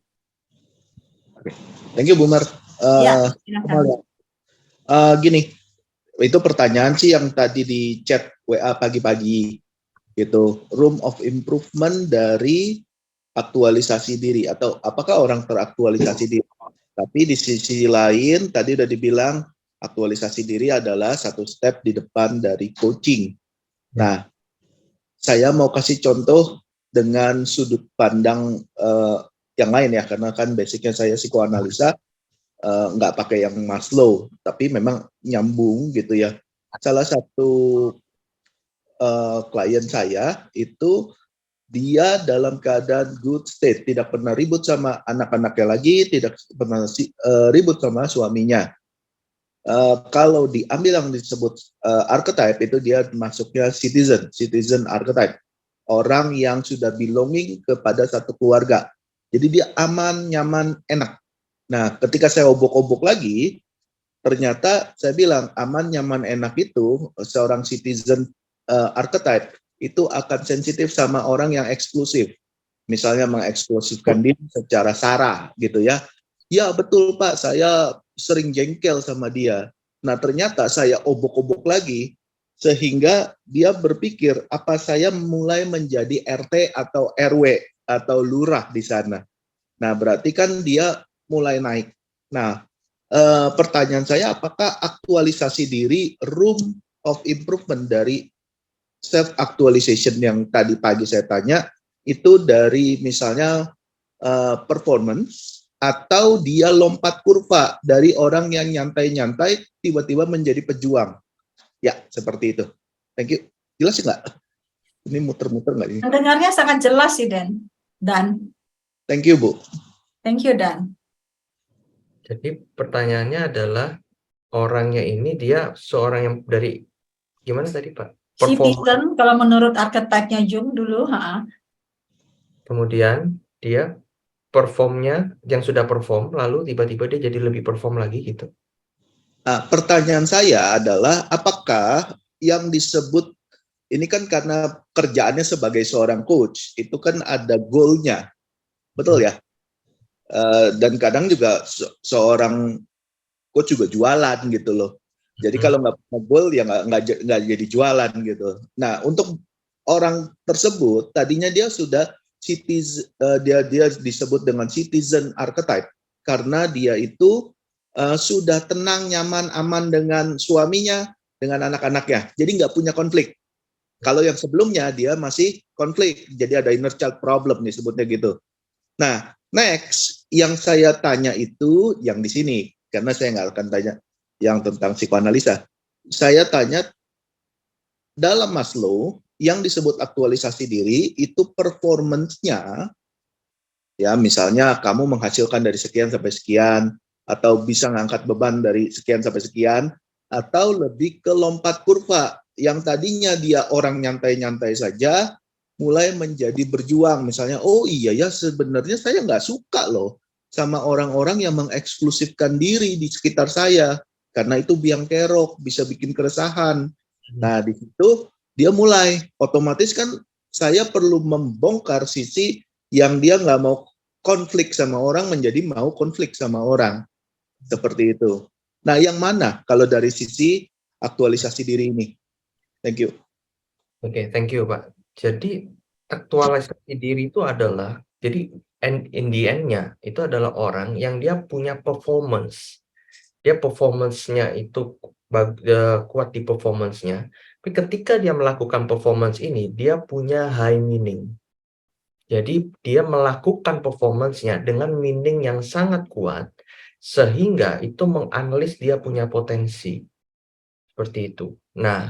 S3: Thank you, Bu Mar.
S1: Ya, silakan.
S3: Gini, itu pertanyaan sih yang tadi di chat WA pagi-pagi gitu. Room of improvement dari aktualisasi diri atau apakah orang teraktualisasi diri? Tapi di sisi lain tadi udah dibilang aktualisasi diri adalah satu step di depan dari coaching. Nah, saya mau kasih contoh dengan sudut pandang yang lain ya, karena kan basicnya saya psikoanalisa, nggak pakai yang Maslow, tapi memang nyambung gitu ya. Salah satu klien saya itu dia dalam keadaan good state, tidak pernah ribut sama anak-anaknya lagi, tidak pernah ribut sama suaminya. Kalau diambil yang disebut archetype itu dia masuknya citizen archetype, orang yang sudah belonging kepada satu keluarga. Jadi dia aman, nyaman, enak. Nah, ketika saya obok-obok lagi, ternyata saya bilang aman, nyaman, enak itu seorang citizen archetype itu akan sensitif sama orang yang eksklusif. Misalnya mengeksklusifkan diri secara sara gitu ya. Ya betul Pak, saya sering jengkel sama dia. Nah ternyata saya obok-obok lagi sehingga dia berpikir apa saya mulai menjadi RT atau RW atau lurah di sana. Nah berarti kan dia mulai naik. Nah pertanyaan saya apakah aktualisasi diri room of improvement dari self actualization yang tadi pagi saya tanya itu dari misalnya performance atau dia lompat kurva dari orang yang nyantai-nyantai tiba-tiba menjadi pejuang. Ya, seperti itu. Thank you. Jelas nggak? Ini muter-muter nggak ini?
S1: Dengarnya sangat jelas sih, Dan.
S3: Thank you, Bu.
S1: Thank you, Dan.
S2: Jadi pertanyaannya adalah orangnya ini dia seorang yang dari gimana tadi Pak?
S1: Citizen kalau menurut archetype-nya Jung dulu,
S2: Kemudian dia performnya yang sudah perform lalu tiba-tiba dia jadi lebih perform lagi gitu.
S3: Nah, pertanyaan saya adalah apakah yang disebut ini kan karena kerjaannya sebagai seorang coach itu kan ada goal-nya, betul ya? Dan kadang juga seorang coach juga jualan gitu loh. Jadi kalau nggak punya goal ya nggak jadi jualan gitu. Nah, untuk orang tersebut tadinya dia sudah dia disebut dengan citizen archetype karena dia itu sudah tenang, nyaman, aman dengan suaminya, dengan anak-anaknya. Jadi nggak punya konflik. Kalau yang sebelumnya dia masih konflik, jadi ada inner child problem disebutnya gitu. Nah, next yang saya tanya itu yang di sini, karena saya nggak akan tanya yang tentang psikoanalisa. Saya tanya dalam Maslow yang disebut aktualisasi diri itu performance-nya, ya misalnya kamu menghasilkan dari sekian sampai sekian, atau bisa ngangkat beban dari sekian sampai sekian, atau lebih ke lompat kurva yang tadinya dia orang nyantai-nyantai saja, mulai menjadi berjuang. Misalnya, oh iya ya sebenarnya saya nggak suka loh sama orang-orang yang mengeksklusifkan diri di sekitar saya, karena itu biang kerok, bisa bikin keresahan. Nah di situ dia mulai, otomatis kan saya perlu membongkar sisi yang dia nggak mau konflik sama orang menjadi mau konflik sama orang. Seperti itu. Nah, yang mana kalau dari sisi aktualisasi diri ini? Thank you.
S2: Oke, thank you, Pak. Jadi aktualisasi diri itu adalah, jadi in the end-nya itu adalah orang yang dia punya performance. Dia performance-nya itu kuat di performance-nya. Tapi ketika dia melakukan performance ini, dia punya high meaning. Jadi dia melakukan performance-nya dengan meaning yang sangat kuat, sehingga itu menganalisis dia punya potensi. Seperti itu. Nah,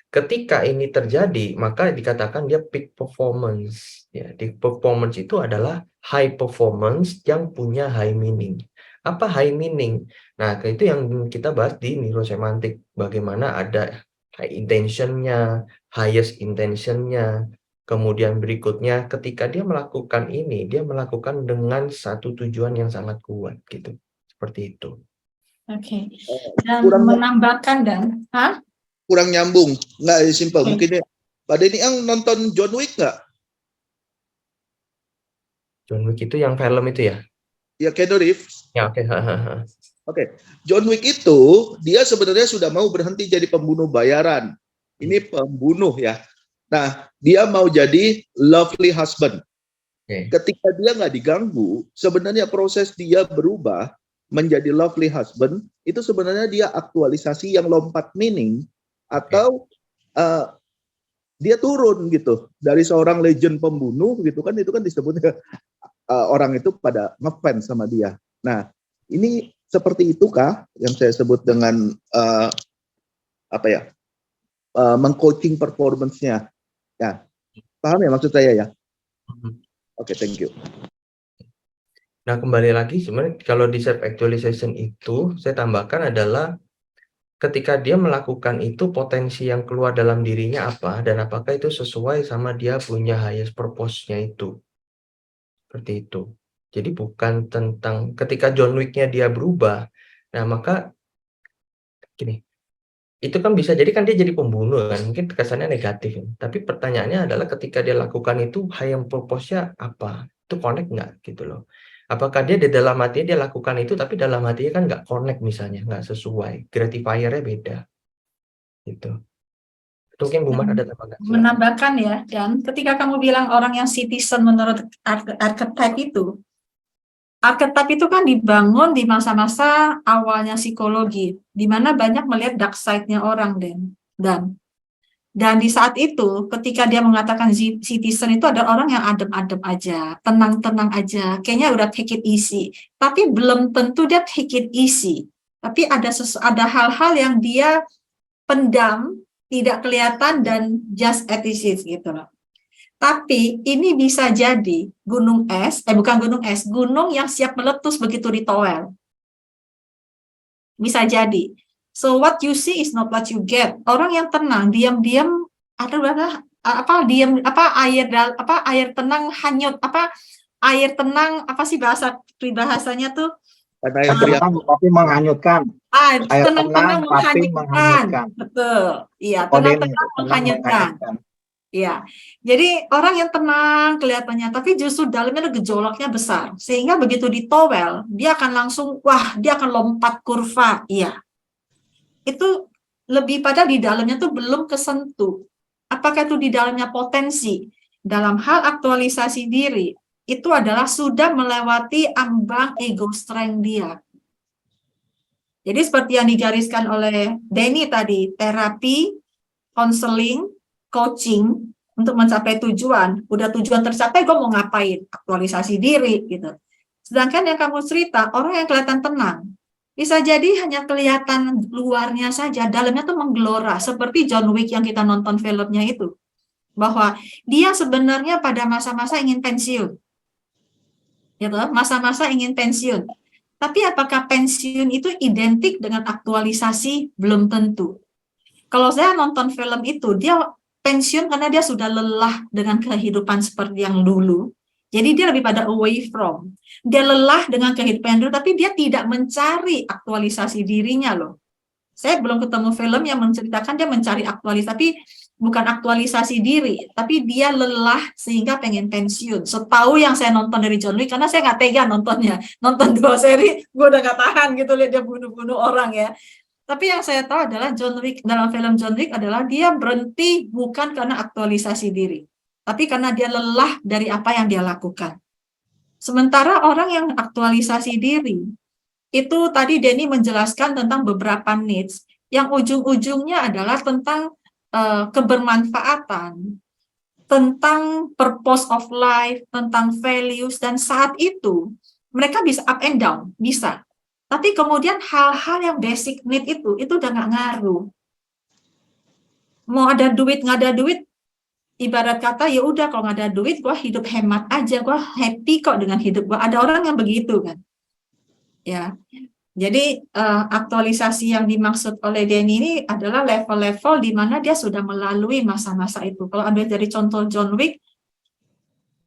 S2: ketika ini terjadi, maka dikatakan dia peak performance. Ya, di performance itu adalah high performance yang punya high meaning. Apa high meaning? Nah, itu yang kita bahas di neurosemantik. Bagaimana ada high intention-nya, highest intention-nya. Kemudian berikutnya, ketika dia melakukan ini, dia melakukan dengan satu tujuan yang sangat kuat, gitu. Seperti itu.
S1: Oke. Dan
S3: Kurang
S1: menambahkan dan,
S3: kurang nyambung, nggak simple.
S1: Oke.
S3: Mungkin ya, Pak Denny yang nonton John Wick nggak?
S2: John Wick itu yang film itu ya?
S3: Ya, Keanu Reeves.
S2: Ya, oke.
S3: Oke, John Wick itu dia sebenarnya sudah mau berhenti jadi pembunuh bayaran. Ini pembunuh ya. Nah, dia mau jadi lovely husband.
S2: Oke.
S3: Ketika dia nggak diganggu, sebenarnya proses dia berubah menjadi lovely husband itu sebenarnya dia aktualisasi yang lompat meaning atau dia turun gitu dari seorang legend pembunuh gitu kan, itu kan disebutnya orang itu pada ngefans sama dia. Nah, ini seperti itukah yang saya sebut dengan mengcoaching performance-nya? Ya, paham ya maksud saya ya? Oke, thank you.
S2: Nah, kembali lagi sebenarnya kalau di self actualization itu saya tambahkan adalah ketika dia melakukan itu, potensi yang keluar dalam dirinya apa dan apakah itu sesuai sama dia punya highest purpose-nya itu. Seperti itu. Jadi bukan tentang ketika John Wick-nya dia berubah. Nah, maka gini, itu kan bisa jadi kan dia jadi pembunuh kan, mungkin kesannya negatif. Tapi pertanyaannya adalah ketika dia lakukan itu, highest purpose-nya apa? Itu connect nggak gitu loh. Apakah dia di dalam hatinya dia lakukan itu, tapi dalam hatinya kan nggak connect misalnya, nggak sesuai, gratifier-nya beda. Gitu. Itu mungkin Bu Mar ada tambahan.
S1: menambahkan ya, dan ketika kamu bilang orang yang citizen menurut archetype itu kan dibangun di masa-masa awalnya psikologi, di mana banyak melihat dark side-nya orang, dan di saat itu ketika dia mengatakan citizen itu ada orang yang adem-adem aja, tenang-tenang aja, kayaknya udah take it easy, tapi belum tentu dia take it easy, tapi ada hal-hal yang dia pendam, tidak kelihatan, dan just as it is gitu loh. Tapi ini bisa jadi gunung yang siap meletus begitu ditowel. Bisa jadi. So what you see is not what you get. Orang yang tenang, diam-diam air tenang hanyut, air tenang bahasanya tuh?
S3: Air tenang
S4: tapi menghanyutkan. Air
S1: tenang
S4: tapi menghanyutkan.
S1: Betul. Iya, tenang menghanyutkan. Ya, jadi orang yang tenang kelihatannya, tapi justru dalamnya gejolaknya besar. Sehingga begitu ditowel, dia akan langsung, dia akan lompat kurva. Iya. itu lebih pada di dalamnya tuh belum kesentuh. Apakah itu di dalamnya potensi dalam hal aktualisasi diri itu adalah sudah melewati ambang ego strength dia. Jadi seperti yang digariskan oleh Denny tadi, terapi, konseling, coaching untuk mencapai tujuan. Udah tujuan tercapai, gue mau ngapain? Aktualisasi diri gitu. Sedangkan yang kamu cerita, orang yang kelihatan tenang, bisa jadi hanya kelihatan luarnya saja, dalamnya tuh menggelora. Seperti John Wick yang kita nonton filmnya itu. Bahwa dia sebenarnya pada masa-masa ingin pensiun. Gitu, masa-masa ingin pensiun. Tapi apakah pensiun itu identik dengan aktualisasi? Belum tentu. Kalau saya nonton film itu, dia pensiun karena dia sudah lelah dengan kehidupan seperti yang dulu. Jadi dia lebih pada away from. Dia lelah dengan kehidupan yang dulu, tapi dia tidak mencari aktualisasi dirinya loh. Saya belum ketemu film yang menceritakan dia mencari aktualisasi, tapi bukan aktualisasi diri, tapi dia lelah sehingga pengen pensiun. Setahu yang saya nonton dari John Wick, karena saya nggak tega nontonnya. Nonton 2 seri, gue udah nggak tahan gitu lihat dia bunuh-bunuh orang ya. Tapi yang saya tahu adalah John Wick, dalam film John Wick adalah dia berhenti bukan karena aktualisasi diri, tapi karena dia lelah dari apa yang dia lakukan. Sementara orang yang aktualisasi diri, itu tadi Denny menjelaskan tentang beberapa needs, yang ujung-ujungnya adalah tentang kebermanfaatan, tentang purpose of life, tentang values, dan saat itu mereka bisa up and down, bisa. Tapi kemudian hal-hal yang basic need itu udah nggak ngaruh. Mau ada duit, nggak ada duit, ibarat kata ya udah kalau nggak ada duit, gue hidup hemat aja, gue happy kok dengan hidup gue. Ada orang yang begitu kan, ya. Jadi aktualisasi yang dimaksud oleh Denny ini adalah level-level di mana dia sudah melalui masa-masa itu. Kalau ambil dari contoh John Wick,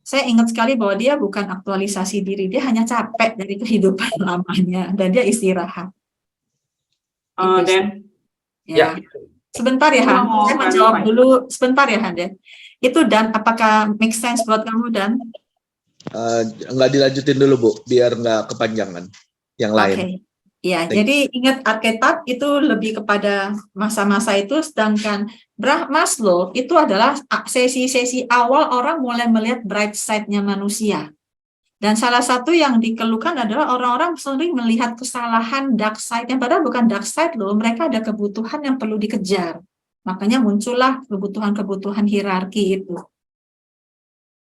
S1: saya ingat sekali bahwa dia bukan aktualisasi diri, dia hanya capek dari kehidupan lamanya dan dia istirahat.
S5: Dan
S1: Ya. Sebentar ya Han, saya menjawab dulu sebentar ya Han ya. Itu Dan, apakah make sense buat kamu Dan?
S3: Nggak dilanjutin dulu Bu, biar nggak kepanjangan yang lain.
S1: Oke. Ya, jadi ingat arketip itu lebih kepada masa-masa itu, sedangkan Maslow itu adalah sesi-sesi awal orang mulai melihat bright side-nya manusia. Dan salah satu yang dikeluhkan adalah orang-orang sering melihat kesalahan dark side-nya, padahal bukan dark side loh, mereka ada kebutuhan yang perlu dikejar. Makanya muncullah kebutuhan-kebutuhan hierarki itu.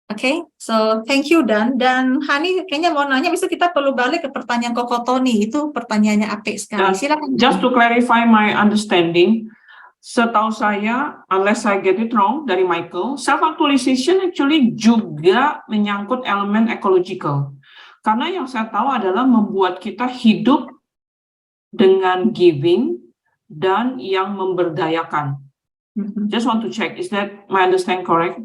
S1: Oke, so thank you Dan. Dan Hani kayaknya mau nanya, bisa kita perlu balik ke pertanyaan Koko Tony, itu pertanyaannya apik sekali. Silakan.
S5: Just to clarify my understanding, setahu saya, unless I get it wrong dari Michael, self-actualization actually juga menyangkut elemen ecological. Karena yang saya tahu adalah membuat kita hidup dengan giving dan yang memberdayakan. Just want to check, is that my understanding correct?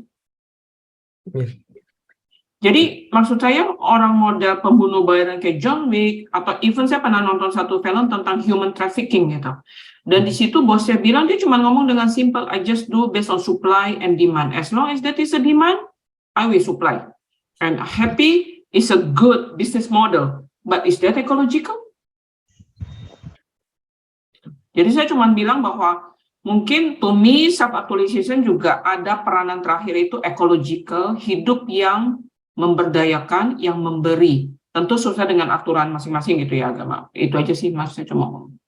S5: Jadi maksud saya orang model pembunuh bayaran kayak John Wick, atau even saya pernah nonton satu film tentang human trafficking gitu. Dan di situ bosnya bilang, dia cuma ngomong dengan simple, I just do based on supply and demand. As long as that is a demand, I will supply. And happy is a good business model. But is that ecological? Jadi saya cuma bilang bahwa mungkin to me self-actualization juga ada peranan terakhir, itu ecological, hidup yang memberdayakan, yang memberi. Tentu sesuai dengan aturan masing-masing gitu ya agama. Itu aja sih Mas, saya cuma ngomong.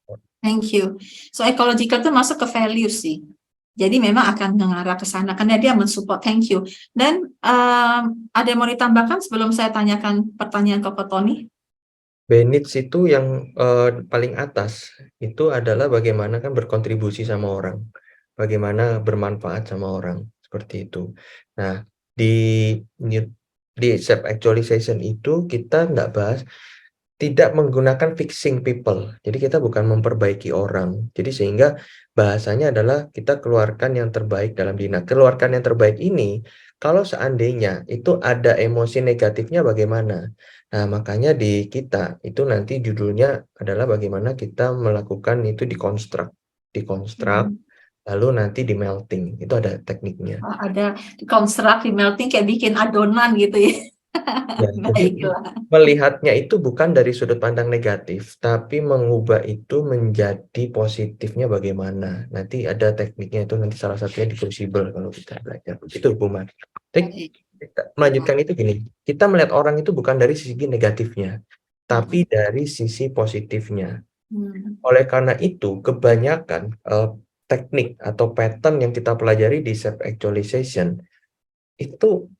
S1: Thank you. So ecological itu masuk ke value sih. Jadi memang akan mengarah ke sana karena dia mensupport. Thank you. Dan ada yang mau ditambahkan sebelum saya tanyakan pertanyaan ke Tony?
S2: Benefits itu yang paling atas itu adalah bagaimana kan berkontribusi sama orang, bagaimana bermanfaat sama orang, seperti itu. Nah, di self actualization itu kita nggak bahas, tidak menggunakan fixing people. Jadi kita bukan memperbaiki orang. Jadi sehingga bahasanya adalah kita keluarkan yang terbaik dalam diri. Nah, keluarkan yang terbaik ini, kalau seandainya itu ada emosi negatifnya bagaimana? Nah, makanya di kita itu nanti judulnya adalah bagaimana kita melakukan itu dikonstruk, lalu nanti di melting. Itu ada tekniknya.
S1: Ada dikonstruk, di melting kayak bikin adonan gitu ya.
S2: Ya, jadi
S1: Baiklah.
S2: melihatnya itu bukan dari sudut pandang negatif, tapi mengubah itu menjadi positifnya bagaimana. Nanti ada tekniknya itu, nanti salah satunya di Crucible kalau kita belajar. Itu Bu Mar. Tapi kita melanjutkan itu gini, kita melihat orang itu bukan dari sisi negatifnya, tapi dari sisi positifnya. Oleh karena itu, kebanyakan teknik atau pattern yang kita pelajari di self-actualization itu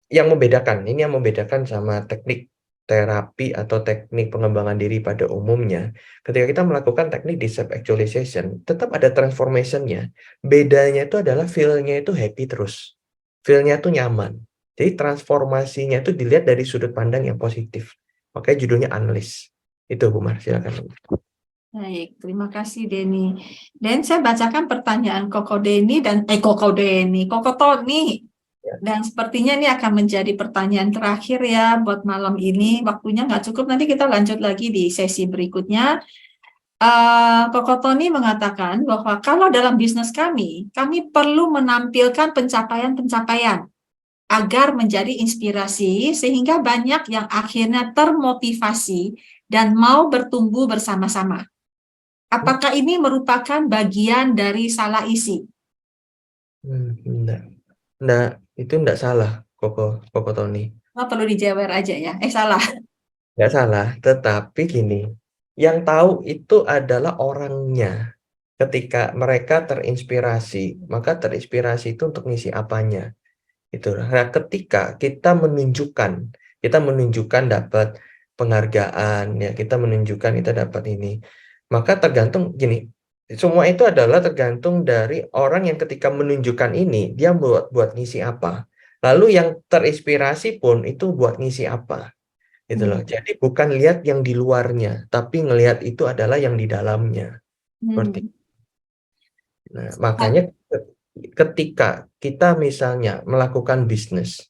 S2: yang membedakan sama teknik terapi atau teknik pengembangan diri pada umumnya. Ketika kita melakukan teknik di self-actualization, tetap ada transformation-nya. Bedanya itu adalah feel-nya itu happy terus. Feel-nya itu nyaman. Jadi transformasinya itu dilihat dari sudut pandang yang positif. Makanya judulnya Unleash. Itu Bu Mar, silakan.
S1: Baik, terima kasih Denny. Dan saya bacakan pertanyaan Koko Denny dan Koko Tony. Dan sepertinya ini akan menjadi pertanyaan terakhir ya buat malam ini. Waktunya nggak cukup, nanti kita lanjut lagi di sesi berikutnya. Koko Tony mengatakan bahwa kalau dalam bisnis kami perlu menampilkan pencapaian-pencapaian agar menjadi inspirasi sehingga banyak yang akhirnya termotivasi dan mau bertumbuh bersama-sama. Apakah ini merupakan bagian dari salah isi?
S2: Enggak, itu enggak salah, Koko Tony.
S1: Perlu dijewer aja ya. Salah.
S2: Enggak salah, tetapi gini, yang tahu itu adalah orangnya. Ketika mereka terinspirasi, maka terinspirasi itu untuk ngisi apanya. Itu. Nah, ketika kita menunjukkan dapat penghargaan, ya kita menunjukkan kita dapat ini, maka tergantung gini. Semua itu adalah tergantung dari orang yang ketika menunjukkan ini, dia buat ngisi apa. Lalu yang terinspirasi pun itu buat ngisi apa. Gitu loh. Jadi bukan lihat yang di luarnya, tapi ngelihat itu adalah yang di dalamnya. Seperti. Nah, makanya ketika kita misalnya melakukan bisnis,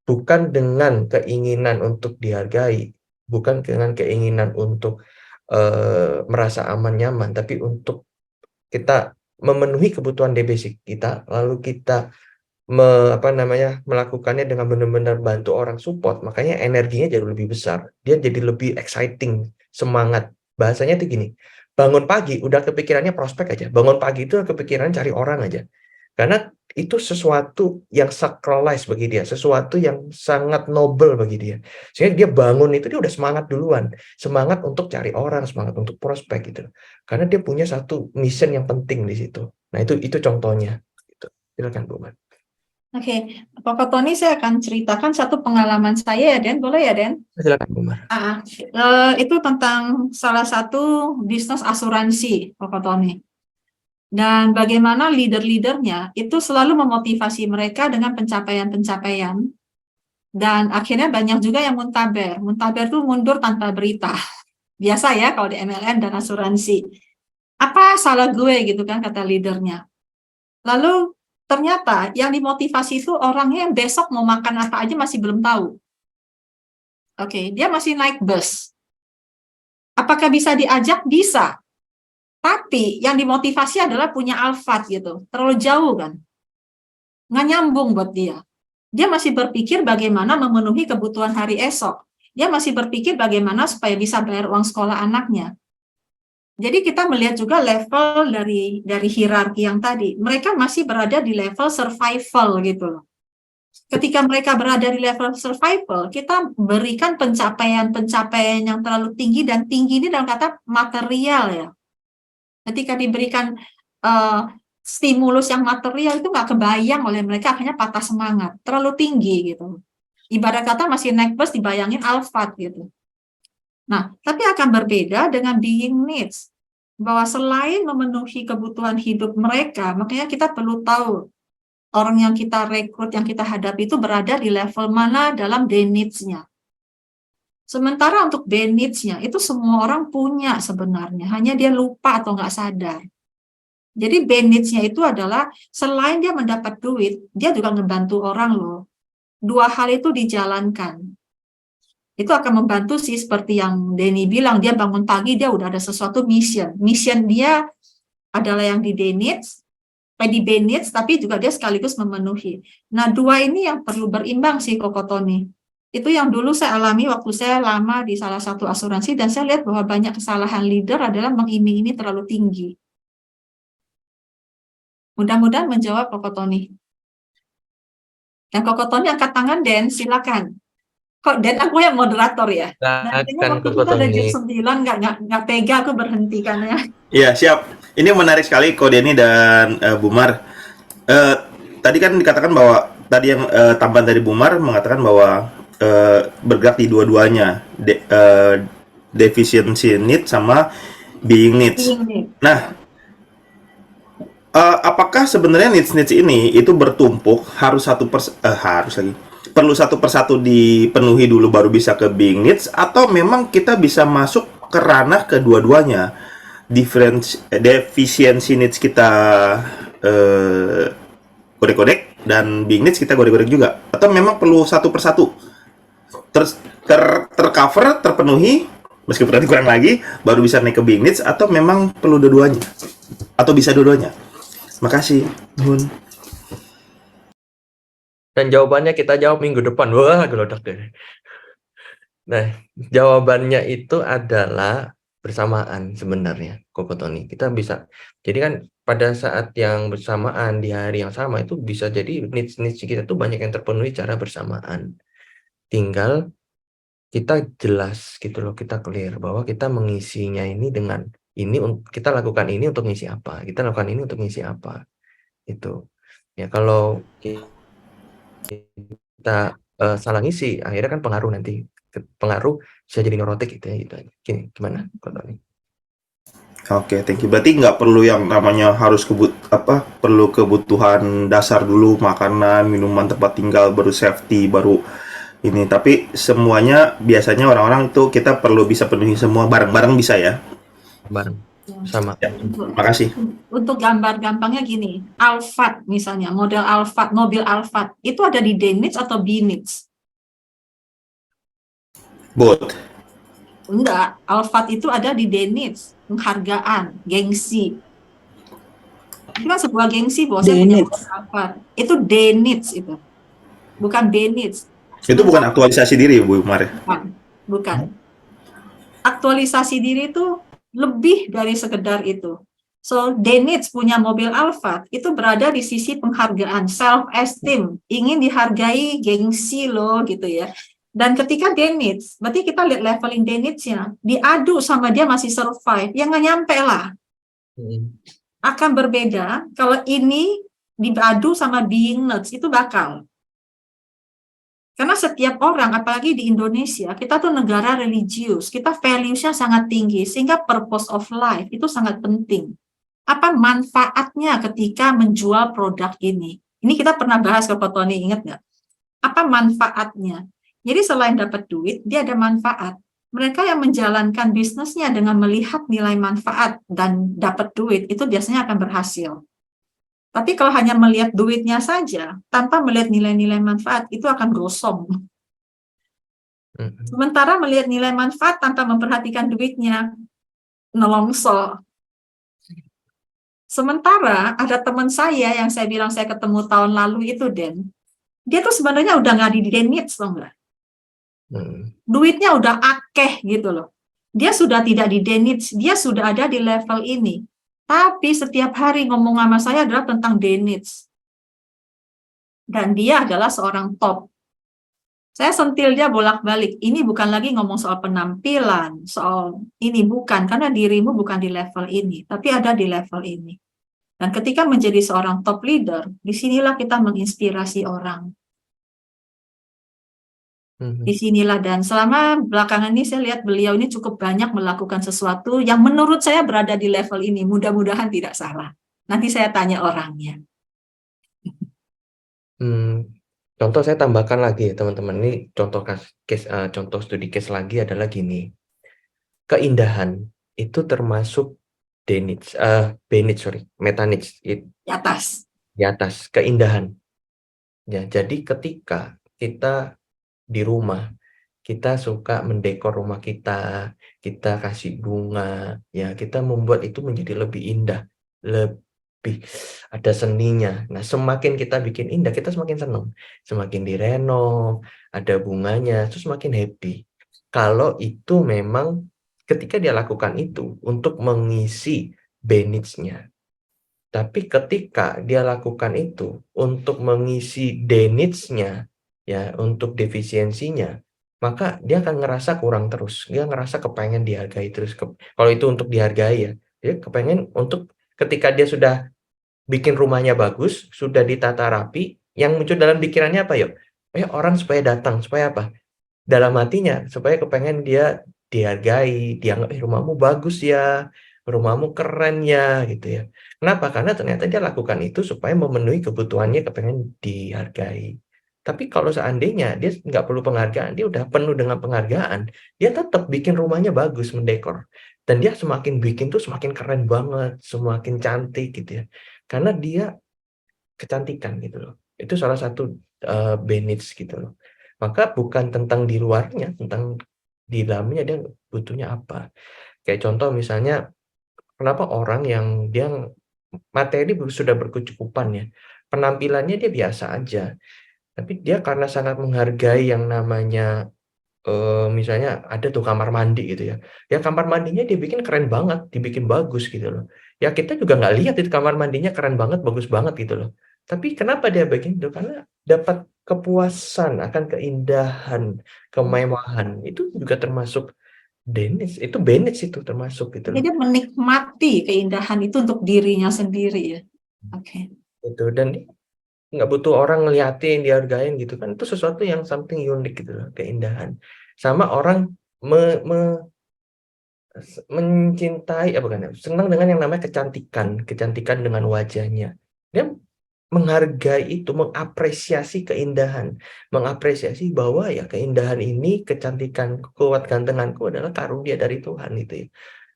S2: bukan dengan keinginan untuk dihargai, bukan dengan keinginan untuk merasa aman nyaman, tapi untuk kita memenuhi kebutuhan basic kita, lalu kita melakukannya dengan benar-benar bantu orang support, makanya energinya jadi lebih besar, dia jadi lebih exciting, semangat. Bahasanya tuh gini, bangun pagi udah kepikirannya prospek aja, bangun pagi itu kepikiran cari orang aja, karena itu sesuatu yang sacralize bagi dia, sesuatu yang sangat noble bagi dia, sehingga dia bangun itu dia udah semangat duluan, semangat untuk cari orang, semangat untuk prospek gitu, karena dia punya satu mission yang penting di situ. Nah itu contohnya. Gitu. Silakan Bu Man.
S1: Oke, Koko Tony, saya akan ceritakan satu pengalaman saya ya, Den. Boleh ya, Den?
S2: Silakan Bu Mar.
S1: Itu tentang salah satu bisnis asuransi, Koko Tony. Dan bagaimana leader-leadernya itu selalu memotivasi mereka dengan pencapaian-pencapaian. Dan akhirnya banyak juga yang muntaber. Muntaber itu mundur tanpa berita. Biasa ya kalau di MLM dan asuransi. Apa salah gue gitu kan, kata leadernya. Lalu ternyata yang dimotivasi itu orangnya yang besok mau makan apa aja masih belum tahu. Oke, dia masih naik bus. Apakah bisa diajak? Bisa. Tapi yang dimotivasi adalah punya Alphard gitu. Terlalu jauh kan. Nggak nyambung buat dia. Dia masih berpikir bagaimana memenuhi kebutuhan hari esok. Dia masih berpikir bagaimana supaya bisa bayar uang sekolah anaknya. Jadi kita melihat juga level dari hierarki yang tadi. Mereka masih berada di level survival gitu loh. Ketika mereka berada di level survival, kita berikan pencapaian-pencapaian yang terlalu tinggi, dan tinggi ini dalam kata material ya. Ketika diberikan stimulus yang material itu nggak kebayang oleh mereka, akhirnya patah semangat, terlalu tinggi gitu. Ibarat kata masih naik bus dibayangin Alphard gitu. Nah, tapi akan berbeda dengan being needs, bahwa selain memenuhi kebutuhan hidup mereka, makanya kita perlu tahu orang yang kita rekrut, yang kita hadapi itu berada di level mana dalam day needs-nya. Sementara untuk day needs-nya itu semua orang punya sebenarnya, hanya dia lupa atau nggak sadar. Jadi day needs-nya itu adalah selain dia mendapat duit, dia juga ngebantu orang loh. Dua hal itu dijalankan. Itu akan membantu sih, seperti yang Denny bilang, dia bangun pagi, dia udah ada sesuatu mission. Mission dia adalah yang di day needs, tapi juga dia sekaligus memenuhi. Nah, dua ini yang perlu berimbang sih, Koko Tony. Itu yang dulu saya alami waktu saya lama di salah satu asuransi, dan saya lihat bahwa banyak kesalahan leader adalah mengiming-iming terlalu tinggi. Mudah-mudahan menjawab Koko Tony. Dan Koko Tony angkat tangan, Den, silakan. Kok Den aku yang moderator ya? Nantinya
S2: Silakan
S1: waktu
S2: Koko
S1: kita ada
S2: Tony.
S1: jam 9, nggak tega aku berhenti karena
S6: Iya, siap. Ini menarik sekali Ko Denny dan Bumar. Tadi kan dikatakan bahwa tadi yang tambahan dari Bumar mengatakan bahwa bergerak di dua-duanya, deficiency need sama being needs.
S1: ini.
S6: Nah, apakah sebenarnya needs ini itu bertumpuk harus perlu satu persatu dipenuhi dulu baru bisa ke being needs, atau memang kita bisa masuk ke ranah kedua-duanya? Deficiency needs kita godek-godek dan being needs kita godek-godek juga, atau memang perlu satu persatu tercover, terpenuhi, meskipun nanti kurang lagi baru bisa naik ke being needs, atau memang perlu dua-duanya atau bisa dua-duanya? Makasih, Bun.
S2: Dan jawabannya kita jawab minggu depan. Wah, gelodak deh. Nah, jawabannya itu adalah bersamaan sebenarnya, Koko Tony. Kita bisa, jadi kan pada saat yang bersamaan di hari yang sama itu bisa jadi needs kita tuh banyak yang terpenuhi secara bersamaan. Tinggal kita jelas gitu loh, kita clear bahwa kita mengisinya ini dengan ini, kita lakukan ini untuk ngisi apa, kita lakukan ini untuk ngisi apa. Itu. Ya kalau kita salah ngisi, akhirnya kan pengaruh bisa jadi neurotik gitu ya, gitu aja. Gimana Koko Tony?
S6: Oke, thank you. Berarti nggak perlu yang namanya harus perlu kebutuhan dasar dulu, makanan, minuman, tempat tinggal, baru safety, baru ini. Tapi semuanya biasanya orang-orang itu kita perlu bisa penuhi semua bareng-bareng bisa ya.
S2: Bareng sama.
S6: Ya, makasih.
S1: Untuk gambar gampangnya gini, Alphard misalnya, model Alphard, mobil Alphard, itu ada di D needs atau B needs?
S6: Both.
S1: Enggak, Alphard itu ada di D needs, penghargaan, gengsi. Itu kan sebuah gengsi bahwa saya punya mobil Alphard. Itu D needs itu, bukan B needs.
S6: Itu bukan aktualisasi diri, Bu Umar.
S1: Bukan. Aktualisasi diri itu lebih dari sekedar itu. So, D needs punya mobil Alphard itu berada di sisi penghargaan, self esteem, ingin dihargai, gengsi loh gitu ya. Dan ketika D needs, berarti kita lihat leveling D needs-nya, diadu sama dia masih survive, ya nggak nyampe lah. Akan berbeda kalau ini diadu sama being needs, itu bakal. Karena setiap orang, apalagi di Indonesia, kita tuh negara religius, kita values-nya sangat tinggi, sehingga purpose of life itu sangat penting. Apa manfaatnya ketika menjual produk ini? Ini kita pernah bahas ke Pak Tony, ingat nggak? Apa manfaatnya? Jadi selain dapat duit, dia ada manfaat. Mereka yang menjalankan bisnisnya dengan melihat nilai manfaat dan dapat duit, itu biasanya akan berhasil. Tapi kalau hanya melihat duitnya saja, tanpa melihat nilai-nilai manfaat, itu akan gosong. Sementara melihat nilai manfaat tanpa memperhatikan duitnya, nelongso. Sementara ada teman saya yang saya bilang saya ketemu tahun lalu itu, Den. Dia tuh sebenarnya udah nggak di needs, loh nggak? Duitnya udah akeh gitu loh. Dia sudah tidak di needs, dia sudah ada di level ini. Tapi setiap hari ngomong sama saya adalah tentang needs. Dan dia adalah seorang top. Saya sentil dia bolak-balik. Ini bukan lagi ngomong soal penampilan, soal ini bukan, karena dirimu bukan di level ini, tapi ada di level ini. Dan ketika menjadi seorang top leader, disinilah kita menginspirasi orang. Disinilah, dan selama belakangan ini saya lihat beliau ini cukup banyak melakukan sesuatu yang menurut saya berada di level ini. Mudah-mudahan tidak salah. Nanti saya tanya orangnya.
S2: Contoh saya tambahkan lagi ya teman-teman, ini contoh studi case lagi adalah gini. Keindahan itu termasuk meta needs
S1: Di atas.
S2: Di atas keindahan. Ya, jadi ketika kita di rumah, kita suka mendekor rumah kita kasih bunga, ya kita membuat itu menjadi lebih indah, happy, ada seninya. Nah, semakin kita bikin indah, kita semakin senang. Semakin direnov, ada bunganya, terus semakin happy. Kalau itu memang ketika dia lakukan itu untuk mengisi needs-nya. Tapi ketika dia lakukan itu untuk mengisi needs-nya, ya, untuk defisiensinya, maka dia akan ngerasa kurang terus. Dia ngerasa kepengen dihargai terus. Kalau itu untuk dihargai ya, dia kepengen untuk ketika dia sudah bikin rumahnya bagus, sudah ditata rapi, yang muncul dalam pikirannya apa yuk? Orang supaya datang, supaya apa? Dalam hatinya, supaya kepengen dia dihargai, dianggap rumahmu bagus ya, rumahmu keren ya, gitu ya. Kenapa? Karena ternyata dia lakukan itu supaya memenuhi kebutuhannya, kepengen dihargai. Tapi kalau seandainya dia nggak perlu penghargaan, dia udah penuh dengan penghargaan, dia tetap bikin rumahnya bagus, mendekor. Dan dia semakin bikin tuh semakin keren banget, semakin cantik gitu ya. Karena dia kecantikan gitu loh. Itu salah satu benefits gitu loh. Maka bukan tentang di luarnya, tentang di dalamnya dia butuhnya apa. Kayak contoh misalnya, kenapa orang yang dia materi sudah berkecukupan ya, penampilannya dia biasa aja, tapi dia karena sangat menghargai yang namanya misalnya ada tuh kamar mandi gitu ya. Ya kamar mandinya dibikin keren banget, dibikin bagus gitu loh. Ya kita juga nggak lihat itu kamar mandinya keren banget, bagus banget gitu loh. Tapi kenapa dia bikin itu? Karena dapat kepuasan akan keindahan, kemewahan. Itu juga termasuk itu benefits itu termasuk gitu loh.
S1: Jadi menikmati keindahan itu untuk dirinya sendiri ya. Oke.
S2: Itu dan nggak butuh orang ngeliatin, dihargain gitu kan. Itu sesuatu yang something unik gitu loh, keindahan. Sama orang mencintai senang dengan yang namanya kecantikan dengan wajahnya. Dia menghargai itu, mengapresiasi keindahan, mengapresiasi bahwa ya keindahan ini, kecantikan, kuat gantenganku adalah karunia dari Tuhan itu ya.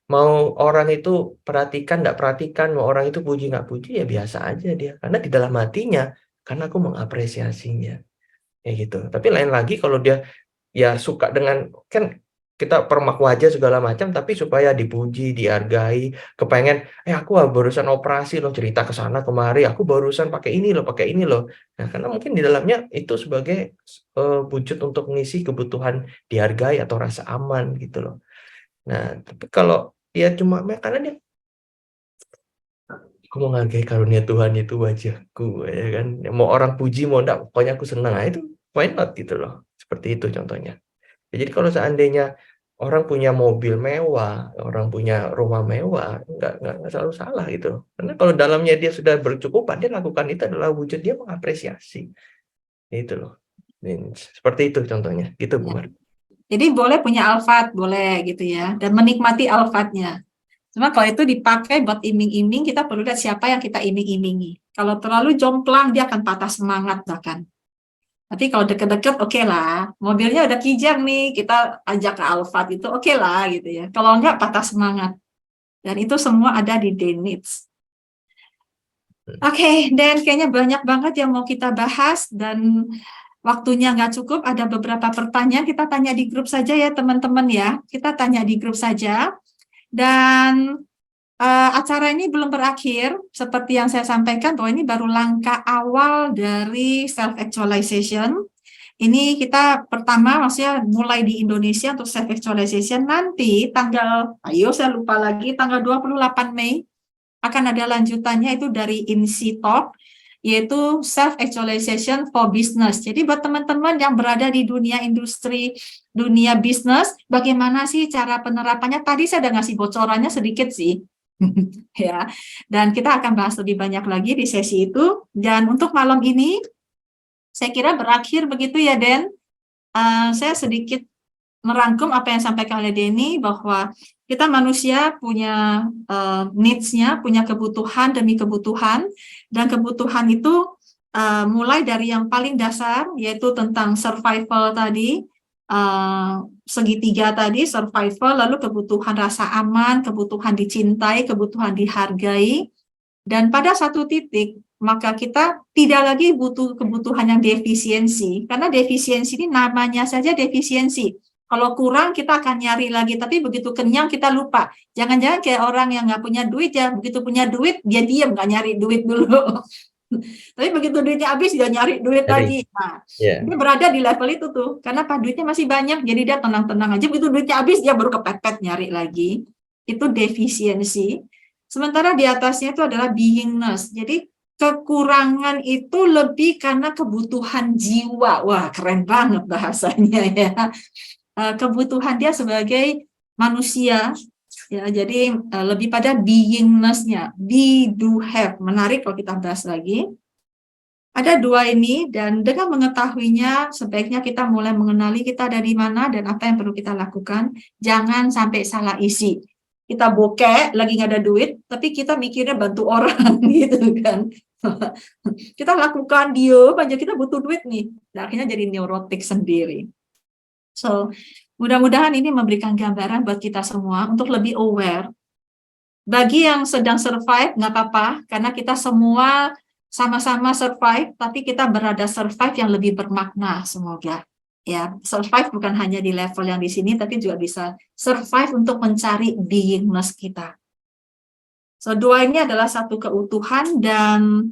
S2: Mau orang itu perhatikan, nggak perhatikan, mau orang itu puji, nggak puji, ya biasa aja dia. Karena di dalam hatinya, karena aku mengapresiasinya. Ya gitu. Tapi lain lagi kalau dia ya suka dengan, kan kita permak wajah segala macam, tapi supaya dipuji, dihargai, kepengen, aku barusan operasi loh, cerita ke sana kemari, aku barusan pakai ini loh. Nah, karena mungkin di dalamnya itu sebagai wujud untuk mengisi kebutuhan dihargai atau rasa aman gitu loh. Nah, tapi kalau dia cuma karena dia aku menghargai karunia Tuhan itu wajahku ya kan. Mau orang puji mau enggak, pokoknya aku senang. Nah, itu why not gitu loh. Seperti itu contohnya. Ya, jadi kalau seandainya orang punya mobil mewah, orang punya rumah mewah, enggak selalu salah gitu. Karena kalau dalamnya dia sudah bercukupan, dia lakukan itu adalah wujud dia mengapresiasi. Itu loh. Seperti itu contohnya. Gitu Bu Mar.
S1: Jadi boleh punya Alphard, boleh gitu ya, dan menikmati Alphardnya. Cuma kalau itu dipakai buat iming-iming, kita perlu lihat siapa yang kita iming-imingi. Kalau terlalu jomplang, dia akan patah semangat bahkan. Tapi kalau deket-deket, oke lah. Mobilnya udah kijang nih, kita ajak ke Alphard itu, oke lah gitu ya. Kalau enggak, patah semangat. Dan itu semua ada di needs. Oke, dan kayaknya banyak banget yang mau kita bahas, dan waktunya nggak cukup. Ada beberapa pertanyaan, kita tanya di grup saja ya teman-teman ya. Kita tanya di grup saja. Dan acara ini belum berakhir, seperti yang saya sampaikan bahwa ini baru langkah awal dari self-actualization. Ini kita pertama maksudnya mulai di Indonesia untuk self-actualization, nanti tanggal, saya lupa lagi, tanggal 28 Mei akan ada lanjutannya itu dari INSI Talk, yaitu self-actualization for business. Jadi buat teman-teman yang berada di dunia industri, dunia bisnis, bagaimana sih cara penerapannya? Tadi saya udah ngasih bocorannya sedikit sih. Ya, dan kita akan bahas lebih banyak lagi di sesi itu. Dan untuk malam ini, saya kira berakhir begitu ya, Den. Saya sedikit merangkum apa yang disampaikan oleh Denny, bahwa kita manusia punya needs-nya, punya kebutuhan demi kebutuhan, dan kebutuhan itu mulai dari yang paling dasar, yaitu tentang survival tadi, segitiga tadi, survival, lalu kebutuhan rasa aman, kebutuhan dicintai, kebutuhan dihargai, dan pada satu titik, maka kita tidak lagi butuh kebutuhan yang defisiensi, karena defisiensi ini namanya saja defisiensi. Kalau kurang kita akan nyari lagi, tapi begitu kenyang kita lupa. Jangan-jangan kayak orang yang nggak punya duit ya, begitu punya duit dia diam nggak nyari duit dulu. Tapi begitu duitnya habis dia nyari duit lagi. Nah,
S2: Ya.
S1: dia berada di level itu tuh, karena pas duitnya masih banyak, jadi dia tenang-tenang aja. Begitu duitnya habis dia baru kepepet nyari lagi. Itu defisiensi. Sementara di atasnya itu adalah beingness. Jadi kekurangan itu lebih karena kebutuhan jiwa. Wah, keren banget bahasanya ya. Kebutuhan dia sebagai manusia ya, jadi lebih pada beingness-nya, be, do, have. Menarik kalau kita bahas lagi. Ada dua ini, dan dengan mengetahuinya sebaiknya kita mulai mengenali kita dari mana dan apa yang perlu kita lakukan. Jangan sampai salah isi. Kita bokeh lagi nggak ada duit, tapi kita mikirnya bantu orang gitu kan. Kita lakukan dia aja, kita butuh duit nih. Nah, akhirnya jadi neurotik sendiri. So, mudah-mudahan ini memberikan gambaran buat kita semua untuk lebih aware. Bagi yang sedang survive, nggak apa-apa, karena kita semua sama-sama survive, tapi kita berada survive yang lebih bermakna, semoga. Ya, survive bukan hanya di level yang di sini, tapi juga bisa survive untuk mencari beingness kita. So, dua ini adalah satu keutuhan, dan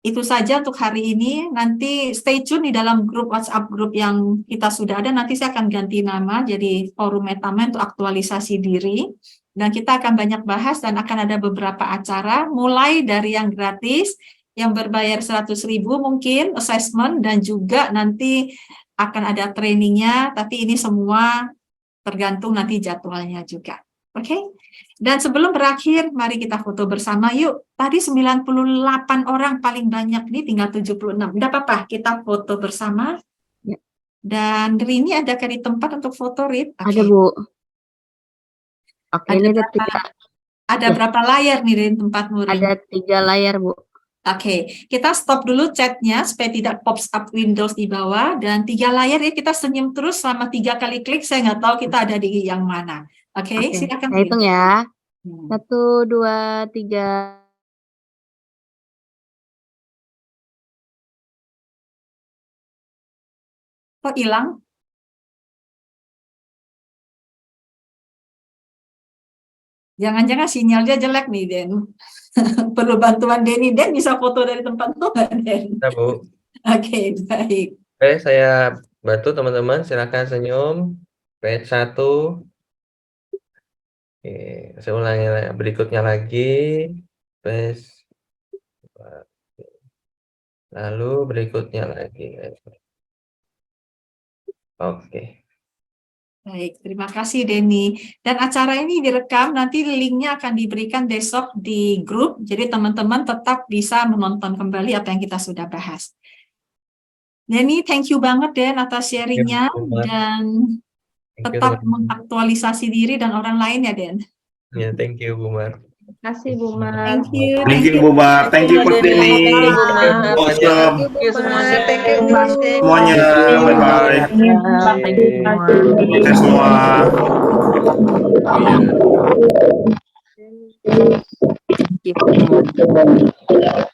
S1: itu saja untuk hari ini. Nanti stay tune di dalam grup WhatsApp grup yang kita sudah ada. Nanti saya akan ganti nama jadi forum Metama untuk aktualisasi diri. Dan kita akan banyak bahas dan akan ada beberapa acara, mulai dari yang gratis, yang berbayar 100.000 mungkin, assessment, dan juga nanti akan ada trainingnya, tapi ini semua tergantung nanti jadwalnya juga. Oke? Dan sebelum berakhir, mari kita foto bersama yuk. Tadi 98 orang paling banyak, nih tinggal 76. Tidak apa-apa, kita foto bersama.
S7: Ya.
S1: Dan Rini adakah di tempat untuk foto, Rit?
S7: Ada, Bu. Oke,
S1: Ada
S7: ini ada
S1: berapa,
S7: 3.
S1: ada berapa layar nih di tempatmu, Rin?
S7: Ada 3 layar, Bu.
S1: Oke, kita stop dulu chatnya supaya tidak pops up Windows di bawah. Dan 3 layar ya, kita senyum terus selama 3 kali klik. Saya nggak tahu kita ada di yang mana. Oke, silakan.
S7: Saya hitung ya. 1, 2, 3.
S1: Kok hilang? Jangan-jangan sinyalnya jelek nih, Den. Perlu bantuan Denny. Den bisa foto dari tempat tuh nggak, Den?
S2: Bisa, Bu.
S1: Oke, baik.
S2: Oke, saya bantu teman-teman. Silakan senyum. Page 1. Oke, saya ulangi berikutnya lagi. Page. Lalu berikutnya lagi. Oke.
S1: Baik, terima kasih Denny. Dan acara ini direkam, nanti linknya akan diberikan besok di grup, jadi teman-teman tetap bisa menonton kembali apa yang kita sudah bahas. Denny, thank you banget Den atas sharingnya, dan tetap mengaktualisasi diri dan orang lain ya Den.
S2: Ya, thank you Bu Mar.
S7: Terima kasih, Bu Mar.
S1: Thank you.
S6: Thank you Bu Mar, thank you Coach Denny. Awesome.
S7: Thank you
S6: Semuanya, bye-bye. Oke semua.
S7: Thank you.